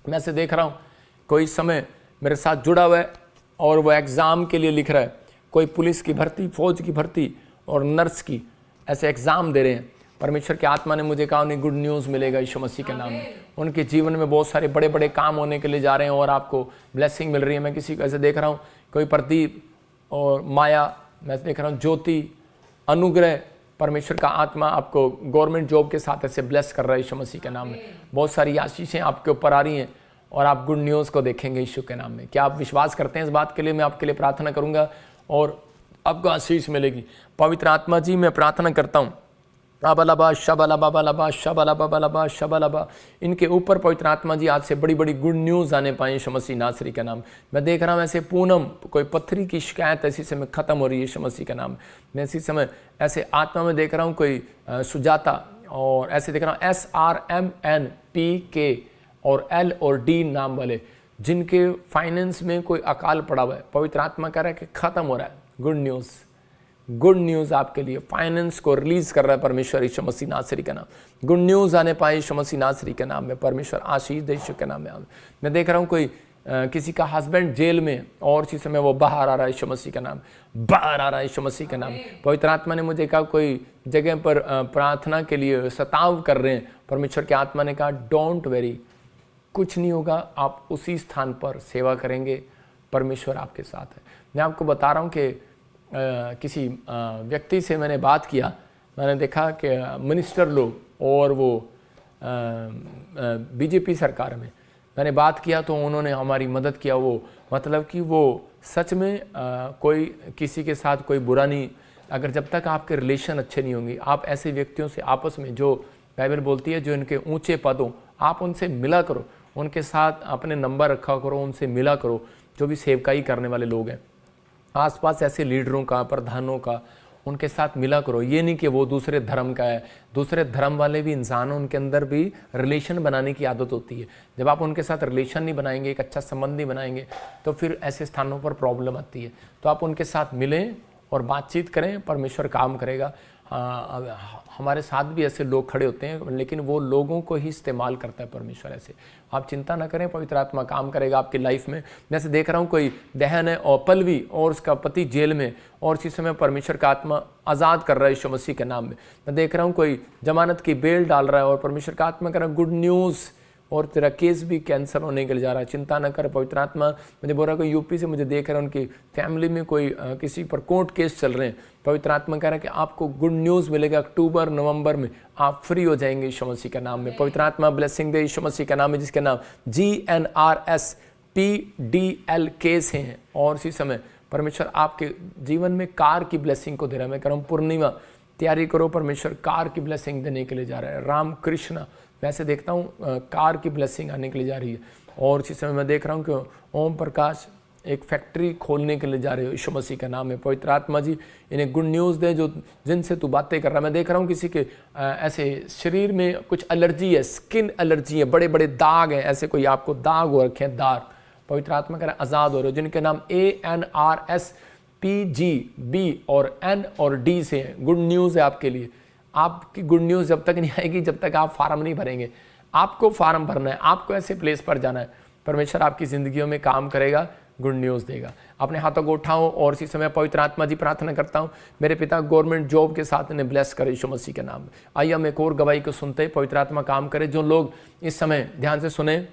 मैं से देख रहा हूं कोई समय मेरे साथ जुड़ा हुआ है और वो एग्जाम के लिए लिख रहा है, कोई पुलिस की भर्ती, फौज की भर्ती और नर्स की, ऐसे एग्जाम दे रहे हैं। परमेश्वर की आत्मा ने मुझे कहा उन्हें गुड न्यूज़ मिलेगा यीशु मसीह के नाम में। उनके जीवन में बहुत सारे बड़े बड़े काम होने के लिए जा रहे हैं और आपको ब्लेसिंग मिल रही है। मैं किसी को ऐसे देख रहा हूँ, कोई प्रदीप और माया, मैं देख रहा हूँ ज्योति, अनुग्रह, परमेश्वर का आत्मा आपको गवर्नमेंट जॉब के साथ ऐसे ब्लेस कर रहा है यीशु मसीह के नाम में। बहुत सारी आशीषें आपके ऊपर आ रही हैं और आप गुड न्यूज़ को देखेंगे यीशु के नाम में। क्या आप विश्वास करते हैं इस बात के लिए? मैं आपके लिए प्रार्थना करूंगा और आपको आशीष मिलेगी। पवित्र आत्मा जी मैं प्रार्थना करता हूँ, अबलबा शबलबा शबलबा शबलबा, इनके ऊपर पवित्र आत्मा जी आज से बड़ी बड़ी गुड न्यूज़ आने पाए यीशु मसीह नासरी का नाम। मैं देख रहा हूँ ऐसे पूनम, कोई पत्थरी की शिकायत ऐसी समय खत्म हो रही है यीशु मसीह का नाम। मैं इसी समय ऐसे आत्मा में देख रहा हूँ कोई सुजाता, और ऐसे देख रहा हूँ SRMNPK और L और D नाम वाले, जिनके फाइनेंस में कोई अकाल पड़ा हुआ है। पवित्र आत्मा कह रहा है कि खत्म हो रहा है। गुड न्यूज़, गुड न्यूज़ आपके लिए, फाइनेंस को रिलीज कर रहा है परमेश्वर यीशु मसीह नासरी का नाम। गुड न्यूज़ आने पाए यीशु मसीह नासरी के नाम में। परमेश्वर आशीष दे यीशु के नाम में। मैं देख रहा हूँ कोई किसी का हस्बैंड जेल में और इसी समय वो बाहर आ रहा है यीशु मसीह का नाम, बाहर आ रहा है यीशु मसीह का नाम। पवित्र आत्मा ने मुझे कहा कोई जगह पर प्रार्थना के लिए सताव कर रहे हैं। परमेश्वर के आत्मा ने कहा डोंट वेरी, कुछ नहीं होगा, आप उसी स्थान पर सेवा करेंगे, परमेश्वर आपके साथ है। मैं आपको बता रहा हूँ कि किसी व्यक्ति से मैंने बात किया, मैंने देखा कि मिनिस्टर लोग और वो बीजेपी सरकार में मैंने बात किया तो उन्होंने हमारी मदद किया। वो मतलब कि वो सच में कोई किसी के साथ कोई बुरा नहीं, अगर जब तक आपके रिलेशन अच्छे नहीं होंगे, आप ऐसे व्यक्तियों से आपस में, जो बाइबल बोलती है जो इनके ऊंचे पदों, आप उनसे मिला करो, उनके साथ अपने नंबर रखा करो, उनसे मिला करो, जो भी सेवकाई करने वाले लोग हैं। आसपास ऐसे लीडरों का, प्रधानों का, उनके साथ मिला करो। ये नहीं कि वो दूसरे धर्म का है, दूसरे धर्म वाले भी इंसान, उनके अंदर भी रिलेशन बनाने की आदत होती है। जब आप उनके साथ रिलेशन नहीं बनाएंगे, एक अच्छा संबंध नहीं बनाएंगे, तो फिर ऐसे स्थानों पर प्रॉब्लम आती है। तो आप उनके साथ मिलें और बातचीत करें, परमेश्वर काम करेगा। हमारे साथ भी ऐसे लोग खड़े होते हैं, लेकिन वो लोगों को ही इस्तेमाल करता है परमेश्वर। ऐसे आप चिंता ना करें, पवित्र आत्मा काम करेगा आपकी लाइफ में। जैसे देख रहा हूँ कोई बहन है और पलवी और उसका पति जेल में, और इसी समय परमेश्वर का आत्मा आज़ाद कर रहा है यीशु मसीह के नाम में। मैं देख रहा हूँ कोई जमानत की बेल डाल रहा है और परमेश्वर का आत्मा कर रहा है गुड न्यूज़, और तेरा केस भी कैंसिल होने के लिए जा रहा है, चिंता न कर। पवित्र आत्मा मुझे बोल रहा है कोई यूपी से मुझे देख रहे हैं, उनकी फैमिली में कोई किसी पर कोर्ट केस चल रहे हैं। पवित्र आत्मा कह रहा है कि आपको गुड न्यूज़ मिलेगा, अक्टूबर नवंबर में आप फ्री हो जाएंगे यीशु मसीह के नाम में। पवित्र आत्मा ब्लेसिंग दे यीशु मसीह के नाम में, जिसके नाम GNRSPDL केस हैं। और इसी समय परमेश्वर आपके जीवन में कार की ब्लेसिंग को दे रहा है। मैं कह रहा हूँ पूर्णिमा तैयारी करो, परमेश्वर कार की ब्लेसिंग देने के लिए जा रहा है। राम कृष्ण वैसे देखता हूँ कार की ब्लेसिंग आने के लिए जा रही है। और इसी समय मैं देख रहा हूँ कि ओम प्रकाश एक फैक्ट्री खोलने के लिए जा रहे हो यीशु मसीह का नाम है। पवित्र आत्मा जी इन्हें गुड न्यूज़ दे जो जिनसे तू बातें कर रहा है। मैं देख रहा हूँ किसी के ऐसे शरीर में कुछ एलर्जी है, स्किन एलर्जी है, बड़े बड़े दाग हैं, ऐसे कोई आपको दाग हो रखे हैं, दाग। पवित्र आत्मा कह रहा है आज़ाद हो रहे हो, जिनके नाम ANRSPGB और N और D से हैं। गुड न्यूज़ है आपके लिए। आपकी गुड न्यूज़ जब तक नहीं आएगी जब तक आप फार्म नहीं भरेंगे। आपको फार्म भरना है, आपको ऐसे प्लेस पर जाना है, परमेश्वर आपकी ज़िंदगियों में काम करेगा, गुड न्यूज़ देगा। अपने हाथों को उठाओ और इसी समय पवित्र आत्मा जी प्रार्थना करता हूँ मेरे पिता गवर्नमेंट जॉब के साथ इन्हें ब्लेस करे यीशु मसीह के नाम में। आइए हम एक और गवाही को सुनते हैं, पवित्र आत्मा काम करे। जो लोग इस समय ध्यान से सुने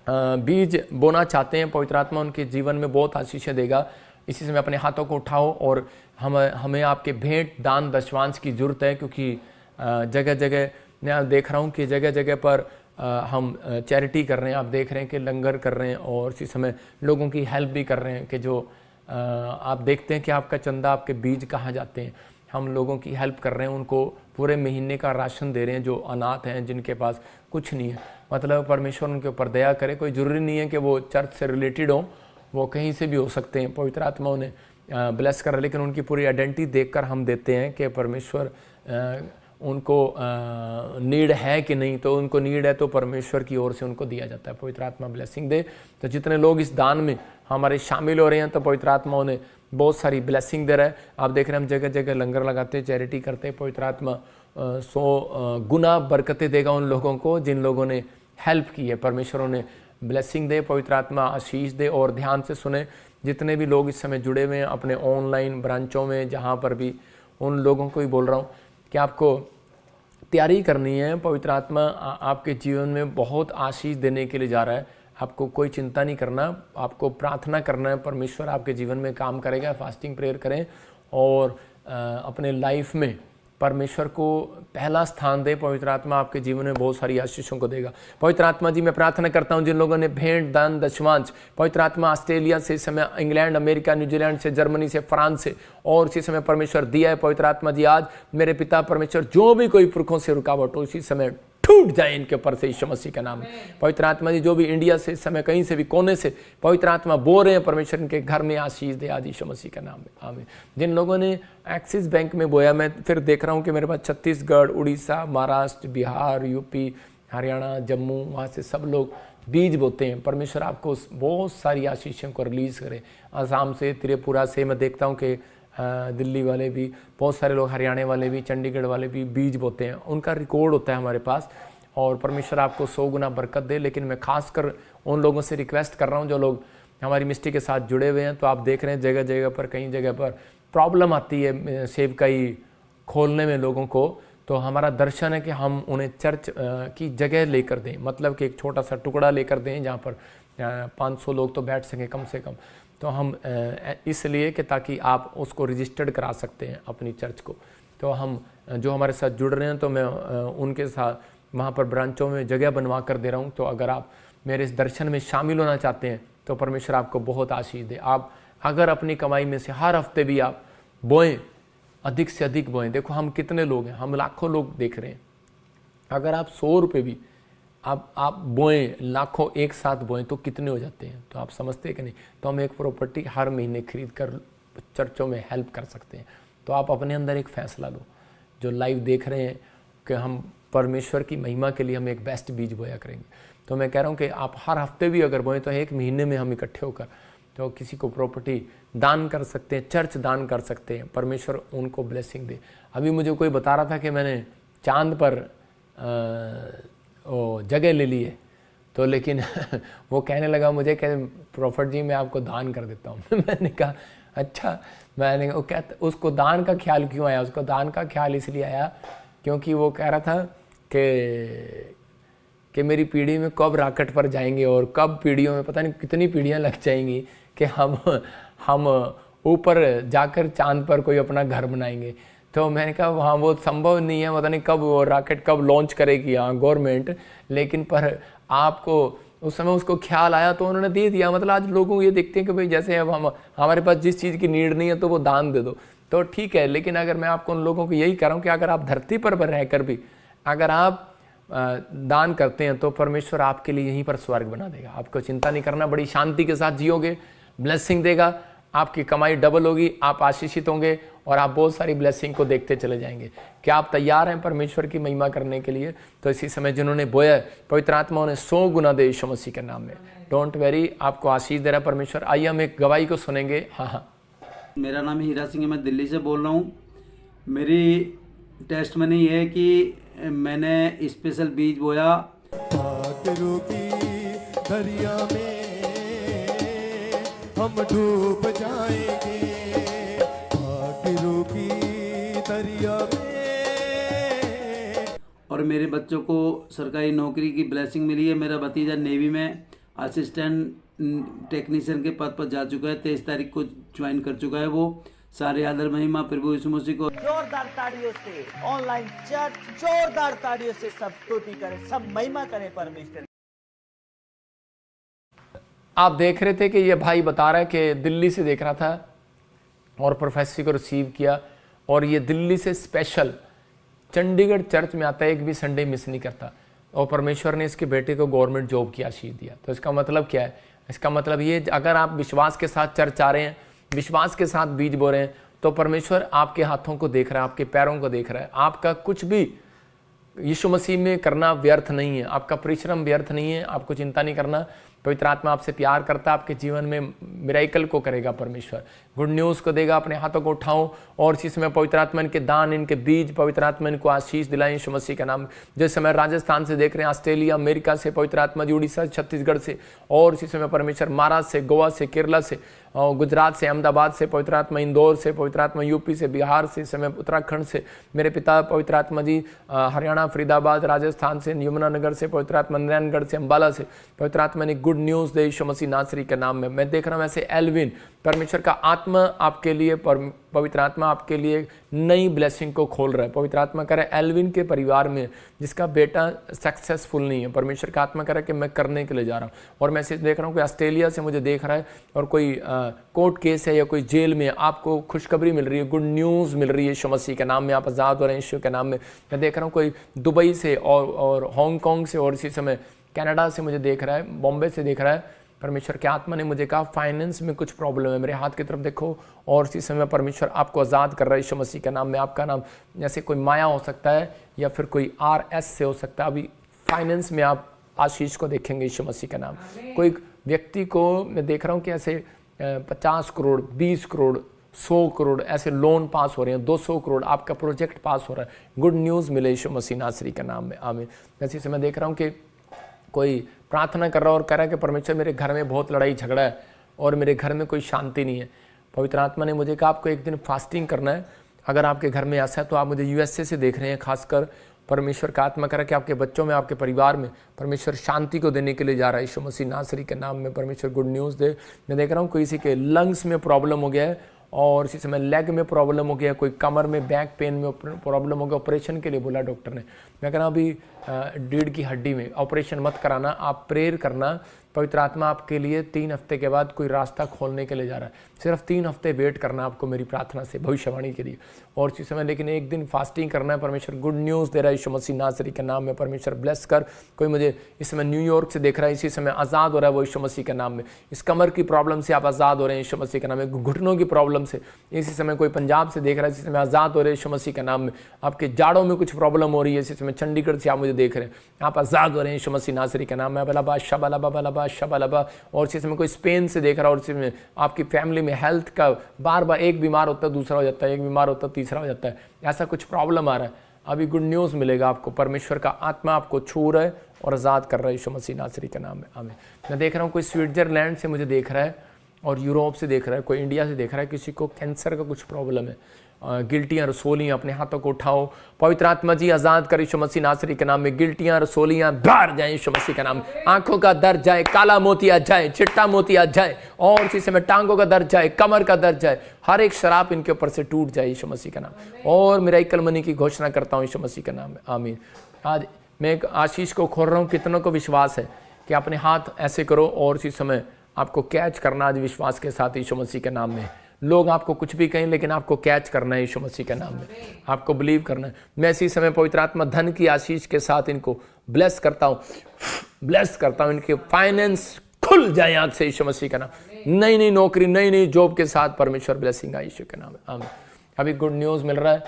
बीज बोना चाहते हैं, पवित्र आत्मा उनके जीवन में बहुत आशीषें देगा। इसी समय अपने हाथों को उठाओ और हमें आपके भेंट दान दशवांश की ज़रूरत है, क्योंकि जगह जगह मैं देख रहा हूँ कि जगह जगह पर हम चैरिटी कर रहे हैं, आप देख रहे हैं कि लंगर कर रहे हैं और इसी समय लोगों की हेल्प भी कर रहे हैं कि जो आप देखते हैं कि आपका चंदा, आपके बीज कहाँ जाते हैं। हम लोगों की हेल्प कर रहे हैं, उनको पूरे महीने का राशन दे रहे हैं, जो अनाथ हैं, जिनके पास कुछ नहीं है। मतलब परमेश्वर उनके ऊपर दया करे। कोई ज़रूरी नहीं है कि वो चर्च से रिलेटेड हो, वो कहीं से भी हो सकते हैं। पवित्र आत्मा उन्हें ब्लेस कर रहा है, लेकिन उनकी पूरी आइडेंटिटी देखकर हम देते हैं कि परमेश्वर उनको नीड है कि नहीं। तो उनको नीड है तो परमेश्वर की ओर से उनको दिया जाता है। पवित्र आत्मा ब्लेसिंग दे। तो जितने लोग इस दान में हमारे शामिल हो रहे हैं तो पवित्र आत्मा उन्हें बहुत सारी ब्लेसिंग दे रहा है। आप देख रहे हैं हम जगह जगह लंगर लगाते हैं, चैरिटी करते हैं। पवित्र आत्मा 100 गुना बरकतें देगा उन लोगों को जिन लोगों ने हेल्प की है। परमेश्वर उन्हें ब्लेसिंग दे, पवित्र आत्मा आशीष दे। और ध्यान से सुने, जितने भी लोग इस समय जुड़े हुए हैं अपने ऑनलाइन ब्रांचों में, जहाँ पर भी, उन लोगों को ही बोल रहा हूँ कि आपको तैयारी करनी है। पवित्र आत्मा आपके जीवन में बहुत आशीष देने के लिए जा रहा है। आपको कोई चिंता नहीं करना, आपको प्रार्थना करना है, परमेश्वर आपके जीवन में काम करेगा। फास्टिंग प्रेयर करें और अपने लाइफ में परमेश्वर को पहला स्थान दे। पवित्र आत्मा आपके जीवन में बहुत सारी आशीषों को देगा। पवित्र आत्मा जी मैं प्रार्थना करता हूं जिन लोगों ने भेंट दान दशवांश, पवित्र आत्मा ऑस्ट्रेलिया से, इस समय इंग्लैंड, अमेरिका, न्यूजीलैंड से, जर्मनी से, फ्रांस से और इसी समय परमेश्वर दिया है। पवित्र आत्मा जी आज मेरे पिता परमेश्वर जो भी कोई पुरखों से रुकावट हो इसी समय टूट जाए इनके ऊपर से यीशु मसीह का नाम। पवित्र आत्मा जी जो भी इंडिया से इस समय कहीं से भी कोने से पवित्र आत्मा बोल रहे हैं, परमेश्वर इनके घर में आशीष दे आज यीशु मसीह का नाम में, आमीन। जिन लोगों ने एक्सिस बैंक में बोया, मैं फिर देख रहा हूँ कि मेरे पास छत्तीसगढ़, उड़ीसा, महाराष्ट्र, बिहार, यूपी, हरियाणा, जम्मू, वहाँ से सब लोग बीज बोते हैं। परमेश्वर आपको बहुत सारी आशीषों को रिलीज़ करे। आसाम से, त्रिपुरा से, मैं देखता हूँ कि दिल्ली वाले भी, बहुत सारे लोग, हरियाणा वाले भी, चंडीगढ़ वाले भी बीज बोते हैं। उनका रिकॉर्ड होता है हमारे पास और परमेश्वर आपको 100 गुना बरकत दे। लेकिन मैं खासकर उन लोगों से रिक्वेस्ट कर रहा हूँ जो लोग हमारी मिस्ट्री के साथ जुड़े हुए हैं। तो आप देख रहे हैं जगह जगह पर, कई जगह पर प्रॉब्लम आती है सेवकाई खोलने में लोगों को। तो हमारा दर्शन है कि हम उन्हें चर्च की जगह लेकर दें, मतलब कि एक छोटा सा टुकड़ा लेकर दें जहाँ पर 500 लोग तो बैठ सकें कम से कम। तो हम इसलिए कि ताकि आप उसको रजिस्टर्ड करा सकते हैं अपनी चर्च को। तो हम जो हमारे साथ जुड़ रहे हैं तो मैं उनके साथ वहाँ पर ब्रांचों में जगह बनवा कर दे रहा हूँ। तो अगर आप मेरे इस दर्शन में शामिल होना चाहते हैं तो परमेश्वर आपको बहुत आशीष दे। आप अगर अपनी कमाई में से हर हफ्ते भी आप बोएं, अधिक से अधिक बोएं। देखो हम कितने लोग हैं, हम लाखों लोग देख रहे हैं। अगर आप 100 रुपये भी आप बोएं, लाखों एक साथ बोएं तो कितने हो जाते हैं, तो आप समझते हैं कि नहीं। तो हम एक प्रॉपर्टी हर महीने खरीद कर चर्चों में हेल्प कर सकते हैं। तो आप अपने अंदर एक फ़ैसला लो, जो लाइव देख रहे हैं, कि हम परमेश्वर की महिमा के लिए हम एक बेस्ट बीज बोया करेंगे। तो मैं कह रहा हूँ कि आप हर हफ्ते भी अगर बोएं तो एक महीने में हम इकट्ठे होकर तो किसी को प्रॉपर्टी दान कर सकते हैं, चर्च दान कर सकते हैं। परमेश्वर उनको ब्लेसिंग दे। अभी मुझे कोई बता रहा था कि मैंने चांद पर जगह ले ली है, तो लेकिन वो कहने लगा मुझे कि प्रॉफिट जी मैं आपको दान कर देता हूँ। मैंने कहा अच्छा। मैंने वो कहता उसको दान का ख्याल क्यों आया? उसको दान का ख्याल इसलिए आया क्योंकि वो कह रहा था कि मेरी पीढ़ी में कब रॉकेट पर जाएंगे और कब पीढ़ियों में पता नहीं कितनी पीढ़ियां लग जाएंगी कि हम ऊपर जाकर चांद पर कोई अपना घर बनाएंगे। तो मैंने कहा वहाँ वो संभव नहीं है, पता नहीं कब वो रॉकेट कब लॉन्च करेगी यहाँ गवर्नमेंट, लेकिन पर आपको उस समय उसको ख्याल आया तो उन्होंने दे दिया। मतलब आज लोगों को ये देखते हैं कि भाई जैसे अब हमारे पास जिस चीज़ की नीड नहीं है तो वो दान दे दो, तो ठीक है। लेकिन अगर मैं आपको उन लोगों को यही कह रहा हूँ कि अगर आप धरती पर रहकर भी अगर आप दान करते हैं तो परमेश्वर आपके लिए यहीं पर स्वर्ग बना देगा। आपको चिंता नहीं करना, बड़ी शांति के साथ जियोगे, ब्लेसिंग देगा, आपकी कमाई डबल होगी, आप आशीषित होंगे और आप बहुत सारी ब्लेसिंग को देखते चले जाएंगे। क्या आप तैयार हैं परमेश्वर की महिमा करने के लिए? तो इसी समय जिन्होंने बोया पवित्र आत्मा उन्हें 100 गुना दे यीशु मसीह के नाम में। डोंट वेरी, आपको आशीष दे रहा है परमेश्वर। आइए हम एक गवाही को सुनेंगे। हाँ, मेरा नाम हीरा सिंह है, मैं दिल्ली से बोल रहा हूँ। मेरी टेस्ट मनी ये है कि मैंने स्पेशल बीज बोया। भाग्यों की दरिया में हम डूब जाएंगे, भाग्यों की दरिया में। और मेरे बच्चों को सरकारी नौकरी की ब्लेसिंग मिली है। मेरा भतीजा नेवी में असिस्टेंट टेक्नीशियन के पद पर जा चुका है, 23 तारीख को ज्वाइन कर चुका है वो। सारे आदर महिमा प्रभु यीशु मसीह को। जोरदार ताड़ियों से ऑनलाइन चर्च, जोरदार ताड़ियों से सब स्तुति करें, सब महिमा करें परमेश्वर। आप देख रहे थे कि ये भाई बता रहा है कि दिल्ली से देख रहा था और प्रोफेसर को रिसीव किया, और ये दिल्ली से स्पेशल चंडीगढ़ चर्च में आता है, एक भी संडे मिस नहीं करता, और परमेश्वर ने इसके बेटे को गवर्नमेंट जॉब की आशीष दिया। तो इसका मतलब क्या है? इसका मतलब ये, अगर आप विश्वास के साथ चर्च आ रहे हैं, विश्वास के साथ बीज बो रहे हैं, तो परमेश्वर आपके हाथों को देख रहा है, आपके पैरों को देख रहा है। आपका कुछ भी यीशु मसीह में करना व्यर्थ नहीं है, आपका परिश्रम व्यर्थ नहीं है, आपको चिंता नहीं करना। पवित्र आत्मा आपसे प्यार करता है, आपके जीवन में मिराइकल को करेगा परमेश्वर, गुड न्यूज़ को देगा। अपने हाथों को उठाओ और इसी समय पवित्र आत्मा इनके दान, इनके बीज, पवित्र आत्मा इनको आशीष दिलाएं यीशु मसीह का नाम। जिस समय राजस्थान से देख रहे हैं, ऑस्ट्रेलिया, अमेरिका से पवित्र आत्मा जी, उड़ीसा, छत्तीसगढ़ से, और इसी समय परमेश्वर महाराष्ट्र से, गोवा से, केरला से, गुजरात से, अहमदाबाद से पवित्र आत्मा, इंदौर से पवित्र आत्मा, यूपी से, बिहार से, इस समय उत्तराखंड से मेरे पिता पवित्र आत्मा जी, हरियाणा, फरीदाबाद, राजस्थान से, यमुनानगर से पवित्र आत्मा, नारायणगढ़ से, अंबाला से पवित्र आत्मा ने गुड न्यूज़ दे यीशु मसीह नासरी के नाम में। मैं देख रहा हूँ ऐसे एल्विन, परमेश्वर का आत्मा आपके लिए, पवित्र आत्मा आपके लिए नई ब्लेसिंग को खोल रहा है। पवित्र आत्मा कह रहा है एल्विन के परिवार में जिसका बेटा सक्सेसफुल नहीं है, परमेश्वर का आत्मा कह रहा है कि मैं करने के लिए जा रहा हूँ। और मैसेज देख रहा हूँ कि ऑस्ट्रेलिया से मुझे देख रहा है, और कोई कोर्ट केस है या कोई जेल में, आपको खुशखबरी मिल रही है, गुड न्यूज़ मिल रही है यीशु मसीह के नाम में, आप आज़ाद हो रहे हैं यीशु के नाम में। मैं देख रहा हूँ कोई दुबई से और हांगकॉन्ग से, और इसी समय कनाडा से मुझे देख रहा है, बॉम्बे से देख रहा है। परमेश्वर के आत्मा ने मुझे कहा फाइनेंस में कुछ प्रॉब्लम है, मेरे हाथ की तरफ देखो, और इसी समय परमेश्वर आपको आज़ाद कर रहा है यीशु मसीह के नाम में। आपका नाम जैसे कोई माया हो सकता है या फिर कोई RS से हो सकता है, अभी फाइनेंस में आप आशीष को देखेंगे यीशु मसीह का नाम। कोई व्यक्ति को मैं देख रहा हूँ कि ऐसे 50 करोड़, 20 करोड़, 100 करोड़ ऐसे लोन पास हो रहे हैं, 200 करोड़ आपका प्रोजेक्ट पास हो रहा है। गुड न्यूज़ मिले यीशु मसीह नासरी के नाम में, आमीन। इसी समय देख रहा हूँ कि कोई प्रार्थना कर रहा है और कह रहा है कि परमेश्वर मेरे घर में बहुत लड़ाई झगड़ा है और मेरे घर में कोई शांति नहीं है। पवित्र आत्मा ने मुझे कहा आपको एक दिन फास्टिंग करना है। अगर आपके घर में ऐसा है तो आप मुझे USA से देख रहे हैं, खासकर परमेश्वर का आत्मा कह रहा है कि आपके बच्चों में, आपके परिवार में परमेश्वर शांति को देने के लिए जा रहा है यीशु मसीह नासरी के नाम में। परमेश्वर गुड न्यूज़ दे। मैं देख रहा हूँ किसी के लंग्स में प्रॉब्लम हो गया है, और इसी समय लेग में प्रॉब्लम हो गया, कोई कमर में, बैक पेन में प्रॉब्लम हो गया, ऑपरेशन के लिए बोला डॉक्टर ने। मैं कह रहा हूँ अभी रीढ़ की हड्डी में ऑपरेशन मत कराना, आप प्रेयर करना। पवित्र आत्मा आपके लिए 3 हफ्ते के बाद कोई रास्ता खोलने के लिए जा रहा है। सिर्फ 3 हफ्ते वेट करना आपको मेरी प्रार्थना से, भविष्यवाणी के लिए, और इसी समय लेकिन एक दिन फास्टिंग करना है। परमेश्वर गुड न्यूज़ दे रहा है यीशु मसीह नासरी के नाम में। परमेश्वर ब्लेस कर। कोई मुझे इस समय न्यूयॉर्क से देख रहा है, इसी समय आज़ाद हो रहा है वो यीशु मसीह के नाम में। इस कमर की प्रॉब्लम से आप आज़ाद हो रहे हैं यीशु मसीह के नाम में। घुटनों की प्रॉब्लम से इसी समय कोई पंजाब से देख रहा है, इसी समय आज़ाद हो रहे हैं यीशु मसीह के नाम में। आपके जाड़ों में कुछ प्रॉब्लम हो रही है, इसी समय चंडीगढ़ से आप मुझे देख रहे हैं, आप आज़ाद हो रहे हैं यीशु मसीह नासरी के नाम में। बलाबा शबलाबा बलाबा शबलाबा। और इसी समय कोई स्पेन से देख रहा है, और इसी में आपकी फैमिली में हेल्थ का बार बार एक बीमार होता है दूसरा हो जाता है, एक बीमार होता है तीसरा हो जाता है, ऐसा कुछ प्रॉब्लम आ रहा है। अभी गुड न्यूज़ मिलेगा आपको। परमेश्वर का आत्मा आपको छू रहा है और आज़ाद कर रहा है यीशु मसीह नासरी के नाम में, आमीन। मैं देख रहा हूँ कोई स्विट्जरलैंड से मुझे देख रहा है, और यूरोप से देख रहा है, कोई इंडिया से देख रहा है, किसी को कैंसर का कुछ प्रॉब्लम है, गिल्टियाँ रसोलियाँ, अपने हाथों को उठाओ। पवित्र आत्मा जी आज़ाद कर यीशु मसीह नासरी के नाम में। गिल्टियाँ रसोलियाँ बाहर जाए यीशु मसीह के नाम में। आंखों का दर्द जाए, काला मोतिया जाए, चिट्टा मोतिया जाए, और इसी समय टांगों का दर्द जाए, कमर का दर्द जाए, हर एक शराब इनके ऊपर से टूट जाए यीशु मसीह का नाम। और मेरा एक कलमनी की घोषणा करता हूँ यीशु मसीह के नाम में, आमीन। आज मैं एक आशीष को खोल रहा हूँ। कितनों को विश्वास है कि अपने हाथ ऐसे करो और इसी समय आपको कैच करना आज विश्वास के साथ यीशु मसीह के नाम में। लोग आपको कुछ भी कहें लेकिन आपको कैच करना है यीशु मसीह के नाम में, आपको बिलीव करना है। मैं इसी समय पवित्र आत्मा धन की आशीष के साथ इनको ब्लेस करता हूँ, ब्लेस करता हूँ। इनके फाइनेंस खुल जाए आज से यीशु मसीह का नाम। नई नई नौकरी, नई नई जॉब के साथ परमेश्वर ब्लेसिंग यीशु के नाम में, आमीन। अभी गुड न्यूज़ मिल रहा है,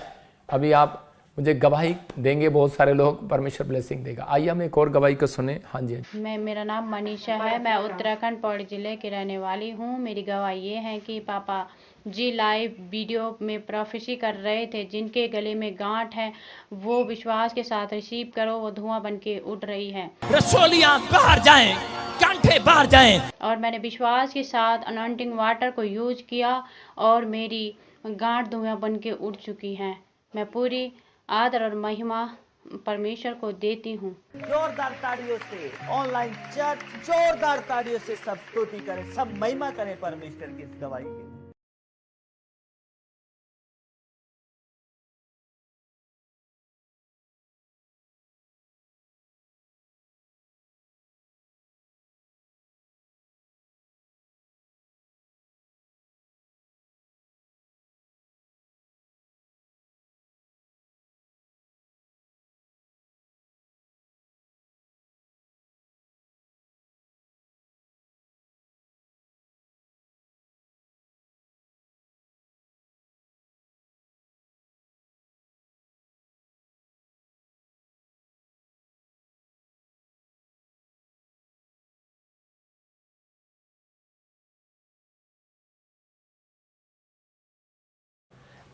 अभी आप मुझे गवाही देंगे, बहुत सारे लोग, परमेश्वर ब्लेसिंग देगा। आइए हम एक और गवाही को सुने। हाँ जी। मेरा नाम मनीषा है, मैं उत्तराखंड पौड़ी जिले की रहने वाली हूँ। मेरी गवाही ये है कि पापा जी लाइव वीडियो में प्रोफेसी कर रहे थे, जिनके गले में गांठ है वो विश्वास के साथ रिसीव करो, वो धुआं बन के उड़ रही है, रसोलियां बाहर जाएं, गांठे बाहर जाएं। और मैंने विश्वास के साथ अनॉइंटिंग वाटर को यूज किया और मेरी गांठ धुआं बन के उड़ चुकी है। मैं पूरी आदर और महिमा परमेश्वर को देती हूँ। जोरदार ताड़ियों से ऑनलाइन चर्च, जोरदार ताड़ियों से सब स्तुति करें, सब महिमा करें परमेश्वर की इस गवाही के लिए।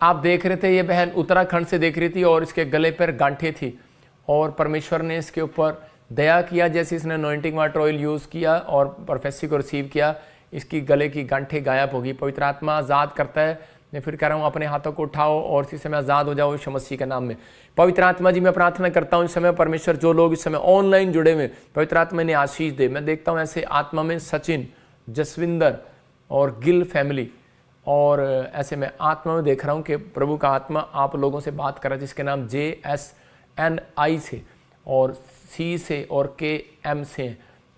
आप देख रहे थे, ये बहन उत्तराखंड से देख रही थी और इसके गले पर गांठें थी और परमेश्वर ने इसके ऊपर दया किया। जैसे इसने अनॉइंटिंग वाटर ऑयल यूज़ किया और प्रोफेसी को रिसीव किया, इसकी गले की गांठें गायब होगी। पवित्र आत्मा आज़ाद करता है। मैं फिर कह रहा हूँ, अपने हाथों को उठाओ और इसी समय आज़ाद हो जाओ यीशु मसीह के नाम में। पवित्र आत्मा जी, मैं प्रार्थना करता हूँ इस समय परमेश्वर, जो लोग इस समय ऑनलाइन जुड़े हुए, पवित्र आत्मा ने आशीष दे। मैं देखता हूँ ऐसे आत्मा में सचिन, जसविंदर और गिल फैमिली, और ऐसे मैं आत्मा में देख रहा हूँ कि प्रभु का आत्मा आप लोगों से बात कर रहा है, जिसके नाम JSNI से और C से और KM से।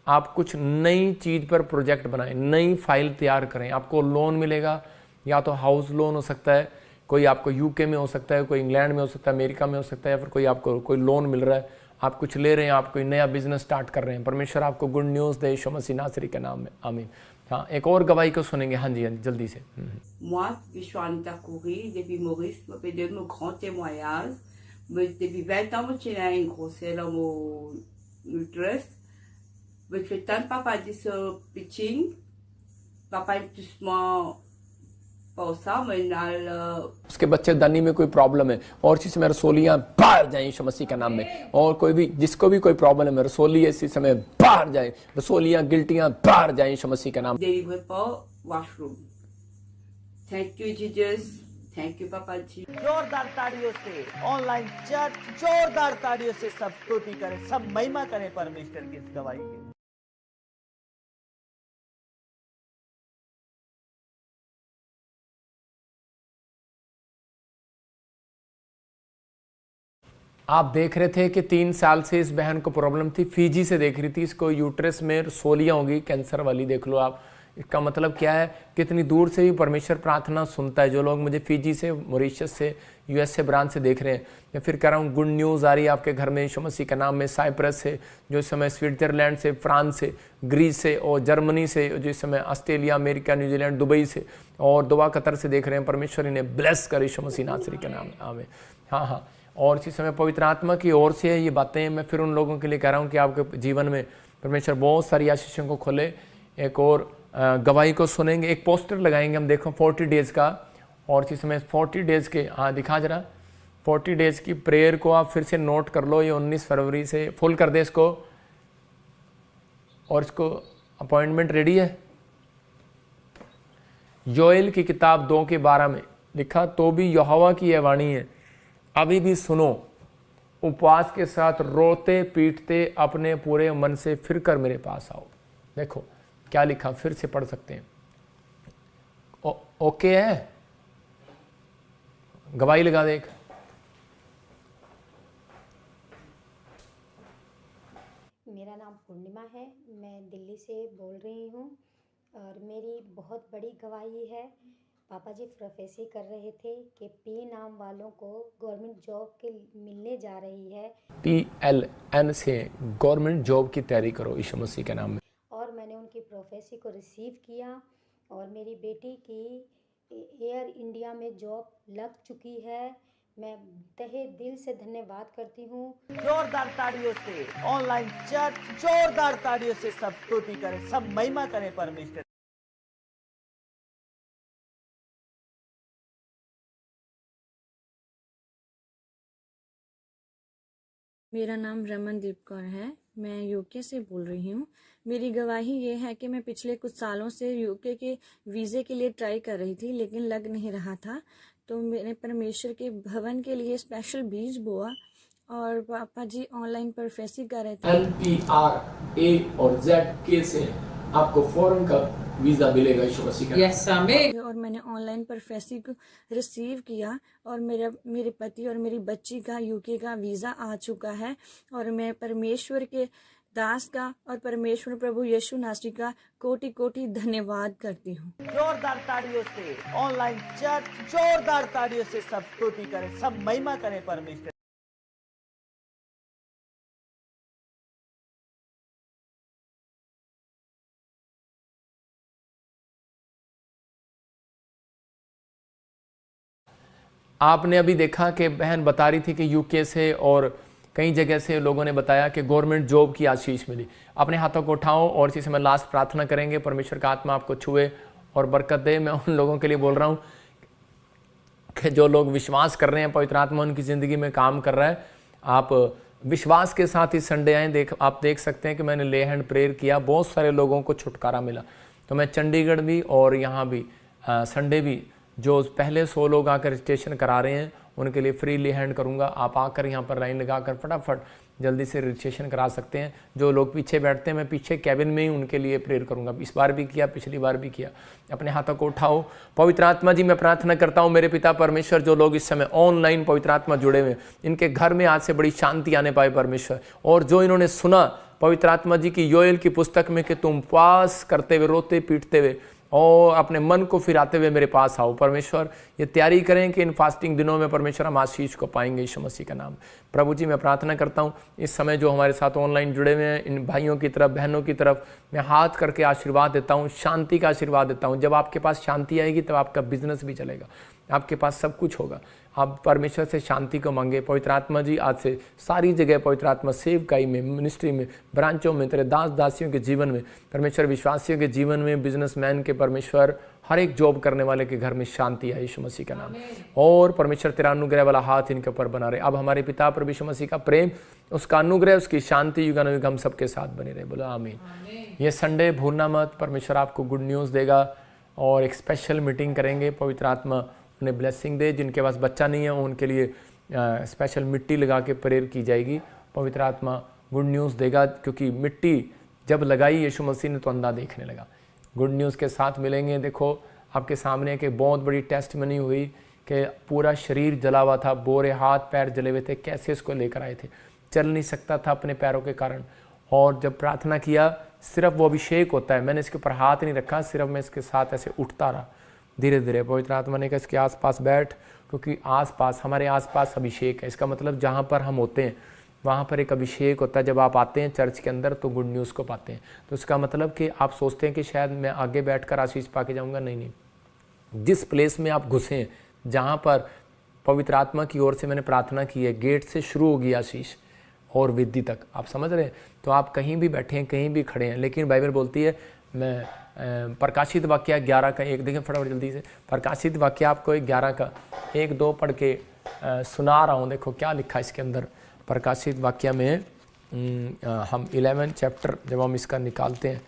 आप कुछ नई चीज़ पर प्रोजेक्ट बनाएं, नई फाइल तैयार करें, आपको लोन मिलेगा। या तो हाउस लोन हो सकता है, कोई आपको UK में हो सकता है, कोई इंग्लैंड में हो सकता है, अमेरिका में हो सकता है, या फिर कोई आपको कोई लोन मिल रहा है, आप कुछ ले रहे हैं, आप कोई नया बिजनेस स्टार्ट कर रहे हैं। परमेश्वर आपको गुड न्यूज़ दे यीशु मसीह नासरी के नाम में, आमीन। हाँ, एक और गवाही को सुनेंगे। हाँ जी, हाँ जी, जल्दी से। Moi, Vishwanita Kouri, depuis Maurice, m'a fait de mon grand témoignage. Depuis 20 ans, je suis une grossesse dans mon uterus. Je fais tant de papa dit ce pitching. Papa est doucement pas ça, mais उसके बच्चे दानी में कोई problem है और इसी समय रसोलियां बाहर जाएं यीशु मसीह के नाम में। और कोई भी, जिसको भी कोई प्रॉब्लम है, रसोली इसी समय बाहर जाए, रसोलियां गिल्टियां बाहर जाएं यीशु मसीह के नाम। Delivered par washroom. Thank you, Jesus. Thank you, Papa जी। जोरदार ताड़ियों से ऑनलाइन चर्च, जोरदार ताड़ियों से सब स्तुति करें, सब महिमा करें परमेश्वर की इस गवाही के लिए। आप देख रहे थे कि 3 साल से इस बहन को प्रॉब्लम थी, फीजी से देख रही थी, इसको यूट्रस में रसोलियाँ होगी, कैंसर वाली। देख लो आप, इसका मतलब क्या है, कितनी दूर से भी परमेश्वर प्रार्थना सुनता है। जो लोग मुझे फीजी से, मॉरिशस से, US से ब्रांच से देख रहे हैं, मैं फिर कह रहा हूँ, गुड न्यूज़ आ रही है आपके घर में यीशु मसीह के नाम में। साइप्रस से, जो इस समय स्विट्जरलैंड से, फ्रांस से, ग्रीस से और जर्मनी से, जो इस समय ऑस्ट्रेलिया, अमेरिका, न्यूजीलैंड, दुबई से और दुआ कतर से देख रहे हैं, परमेश्वर इन्हें ब्लेस कर यीशु मसीह नासरी के नाम में, आमीन। हाँ हाँ, और इसी समय पवित्र आत्मा की ओर से ये बातें मैं फिर उन लोगों के लिए कह रहा हूँ कि आपके जीवन में परमेश्वर बहुत सारी आशीषों को खोले। एक और गवाही को सुनेंगे, एक पोस्टर लगाएंगे हम, देखो 40 डेज़ का। और इसी समय 40 डेज़ के, हाँ दिखा जरा, 40 डेज़ की प्रेयर को आप फिर से नोट कर लो। ये 19 फरवरी से फुल कर दे इसको, और इसको अपॉइंटमेंट रेडी है। योएल की किताब 2:12 में लिखा, तो भी यहोवा की यह वाणी है, अभी भी सुनो, उपवास के साथ रोते पीटते अपने पूरे मन से फिर कर मेरे पास आओ। देखो क्या लिखा, फिर से पढ़ सकते हैं। ओके है, गवाही लगा देख। मेरा नाम पूर्णिमा है, मैं दिल्ली से बोल रही हूँ और मेरी बहुत बड़ी गवाही है। पापा जी प्रोफेसी कर रहे थे कि पी नाम वालों को गवर्नमेंट जॉब के मिलने जा रही है। PLN से गवर्नमेंट जॉब की तैयारी करो यीशु मसीह के नाम में। और मैंने उनकी प्रोफेसी को रिसीव किया और मेरी बेटी की एयर इंडिया में जॉब लग चुकी है। मैं तहे दिल से धन्यवाद करती हूँ। जोरदार तालियों से ऑनलाइन चर्च, जोरदार तालियों से सब स्तुति करें, सब महिमा करें परमेश्वर। मेरा नाम रमनदीप कौर है, मैं यूके से बोल रही हूँ। मेरी गवाही ये है कि मैं पिछले कुछ सालों से यूके के वीज़े के लिए ट्राई कर रही थी, लेकिन लग नहीं रहा था। तो मैंने परमेश्वर के भवन के लिए स्पेशल बीज बोआ और पापा जी ऑनलाइन प्रोफेसी कर रहे थे। NPRA और ZK से आपको फॉरेन का वीज़ा मिलेगा यीशु मसीह का। और मैंने ऑनलाइन प्रोफेसी को रिसीव किया और मेरे पति और मेरी बच्ची का यूके का वीज़ा आ चुका है और मैं परमेश्वर के दास का और परमेश्वर प्रभु यीशु नासरी का कोटि कोटि धन्यवाद करती हूँ। जोरदार तालियों से ऑनलाइन चर्च, जोरदार तालियों से सब स्तुति करें, सब महिमा करें परमेश्वर। आपने अभी देखा कि बहन बता रही थी कि यूके से और कई जगह से लोगों ने बताया कि गवर्नमेंट जॉब की आशीष मिली। अपने हाथों को उठाओ और इसी समय लास्ट प्रार्थना करेंगे, परमेश्वर का आत्मा आपको छुए और बरकत दे। मैं उन लोगों के लिए बोल रहा हूँ कि जो लोग विश्वास कर रहे हैं पवित्र आत्मा उनकी ज़िंदगी में काम कर रहा है। आप विश्वास के साथ इस संडे आए। आप देख सकते हैं कि मैंने ले हैंड प्रेयर किया, बहुत सारे लोगों को छुटकारा मिला। तो मैं चंडीगढ़ भी और यहाँ भी संडे भी जो पहले 100 लोग आकर रजिस्ट्रेशन करा रहे हैं उनके लिए फ्री ले हैंड करूँगा। आप आकर यहाँ पर लाइन लगाकर फटाफट जल्दी से रजिस्ट्रेशन करा सकते हैं। जो लोग पीछे बैठते हैं मैं पीछे कैबिन में ही उनके लिए प्रेयर करूँगा। इस बार भी किया, पिछली बार भी किया। अपने हाथों को उठाओ। पवित्र आत्मा जी मैं प्रार्थना करता हूँ मेरे पिता परमेश्वर, जो लोग इस समय ऑनलाइन पवित्र आत्मा जुड़े हुए इनके घर में आज से बड़ी शांति आने पाए परमेश्वर। और जो इन्होंने सुना पवित्र आत्मा जी की योएल की पुस्तक में कि तुम उपवास करते हुए रोते पीटते हुए और अपने मन को फिराते हुए मेरे पास आओ परमेश्वर, ये तैयारी करें कि इन फास्टिंग दिनों में परमेश्वर हम आशीष को पाएंगे यीशु मसीह का नाम। प्रभु जी मैं प्रार्थना करता हूँ इस समय जो हमारे साथ ऑनलाइन जुड़े हुए हैं इन भाइयों की तरफ बहनों की तरफ मैं हाथ करके आशीर्वाद देता हूँ, शांति का आशीर्वाद देता हूँ। जब आपके पास शांति आएगी तब आपका बिजनेस भी चलेगा, आपके पास सब कुछ होगा। आप परमेश्वर से शांति को मांगे। पवित्र आत्मा जी आज से सारी जगह पवित्र आत्मा सेवकाई में, मिनिस्ट्री में, ब्रांचों में, तेरे दास दासियों के जीवन में परमेश्वर, विश्वासियों के जीवन में, बिजनेसमैन के परमेश्वर, हर एक जॉब करने वाले के घर में शांति है यीशु मसीह का नाम। और परमेश्वर तेरा अनुग्रह वाला हाथ इनके ऊपर बना रहे। अब हमारे पिता प्रभु यीशु मसीह का प्रेम, उसका अनुग्रह, उसकी शांति युगानुयुग हम सबके साथ बने रहे। बोलो आमीन। ये संडे भूलना मत, परमेश्वर आपको गुड न्यूज़ देगा और एक स्पेशल मीटिंग करेंगे। पवित्र आत्मा उन्हें ब्लेसिंग दे। जिनके पास बच्चा नहीं है उनके लिए स्पेशल मिट्टी लगा के प्रेयर की जाएगी। पवित्र आत्मा गुड न्यूज़ देगा, क्योंकि मिट्टी जब लगाई यीशु मसीह ने तो अंधा देखने लगा। गुड न्यूज़ के साथ मिलेंगे। देखो आपके सामने कि बहुत बड़ी टेस्टमनी हुई कि पूरा शरीर जला हुआ था, बोरे हाथ पैर जले हुए थे, कैसे इसको लेकर आए थे, चल नहीं सकता था अपने पैरों के कारण। और जब प्रार्थना किया, सिर्फ वो अभिषेक होता है, मैंने इसके ऊपर हाथ नहीं रखा, सिर्फ मैं इसके साथ ऐसे उठता रहा धीरे धीरे। पवित्र आत्मा ने कहा इसके आसपास बैठ, क्योंकि आसपास, हमारे आसपास अभिषेक है। इसका मतलब जहाँ पर हम होते हैं वहाँ पर एक अभिषेक होता है। जब आप आते हैं चर्च के अंदर तो गुड न्यूज़ को पाते हैं। तो इसका मतलब कि आप सोचते हैं कि शायद मैं आगे बैठकर आशीष पा के जाऊँगा, नहीं नहीं। जिस प्लेस में आप घुसे हैं, जहाँ पर पवित्र आत्मा की ओर से मैंने प्रार्थना की है, गेट से शुरू होगी आशीष और विद्धि तक, आप समझ रहे हैं। तो आप कहीं भी बैठे हैं, कहीं भी खड़े हैं, लेकिन बाइबल बोलती है, मैं प्रकाशित वाक्य 11 का 1 देखें फटाफट जल्दी से। प्रकाशित वाक्य आपको 11 का 1-2 पढ़ के सुना रहा हूँ। देखो क्या लिखा इसके अंदर। प्रकाशित वाक्य में हम 11 चैप्टर जब हम इसका निकालते हैं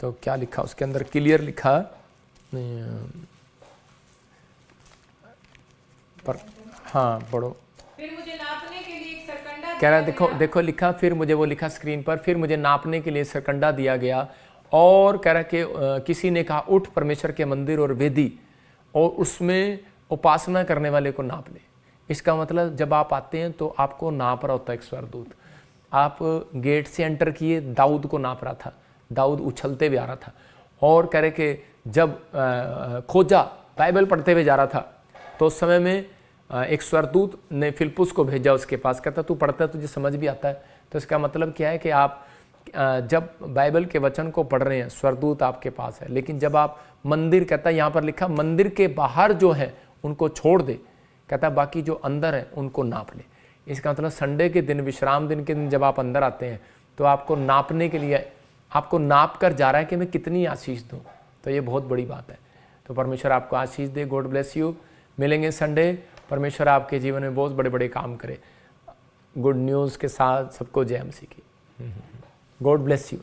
तो क्या लिखा उसके अंदर, क्लियर लिखा नहीं पर हाँ पढ़ो। फिर मुझे नापने के लिए एक सरकंडा कह रहा दिया देखो गया। देखो लिखा, फिर मुझे वो लिखा स्क्रीन पर, फिर मुझे नापने के लिए सरकंडा दिया गया और कह रहा कि किसी ने कहा उठ परमेश्वर के मंदिर और वेदी और उसमें उपासना करने वाले को नाप ले। इसका मतलब जब आप आते हैं तो आपको नाप रहा होता है एक स्वर्गदूत। आप गेट से एंटर किए, दाऊद को नाप रहा था, दाऊद उछलते हुए आ रहा था। और कह रहे कि जब खोजा बाइबल पढ़ते हुए जा रहा था तो उस समय में एक स्वर्गदूत ने फिलिप्पुस को भेजा उसके पास, कहता तू पढ़ता है तुझे समझ भी आता है। तो इसका मतलब क्या है कि आप जब बाइबल के वचन को पढ़ रहे हैं स्वर्गदूत आपके पास है, लेकिन जब आप मंदिर, कहता है यहाँ पर लिखा मंदिर के बाहर जो है उनको छोड़ दे, कहता है बाकी जो अंदर है उनको नाप ले। इसका मतलब संडे के दिन, विश्राम दिन के दिन जब आप अंदर आते हैं तो आपको नापने के लिए, आपको नाप कर जा रहा है कि मैं कितनी आशीष दूँ। तो ये बहुत बड़ी बात है। तो परमेश्वर आपको आशीष दे। God bless you. मिलेंगे संडे। परमेश्वर आपके जीवन में बहुत बड़े बड़े काम करे। गुड न्यूज़ के साथ सबको जय मसीह की। God bless you.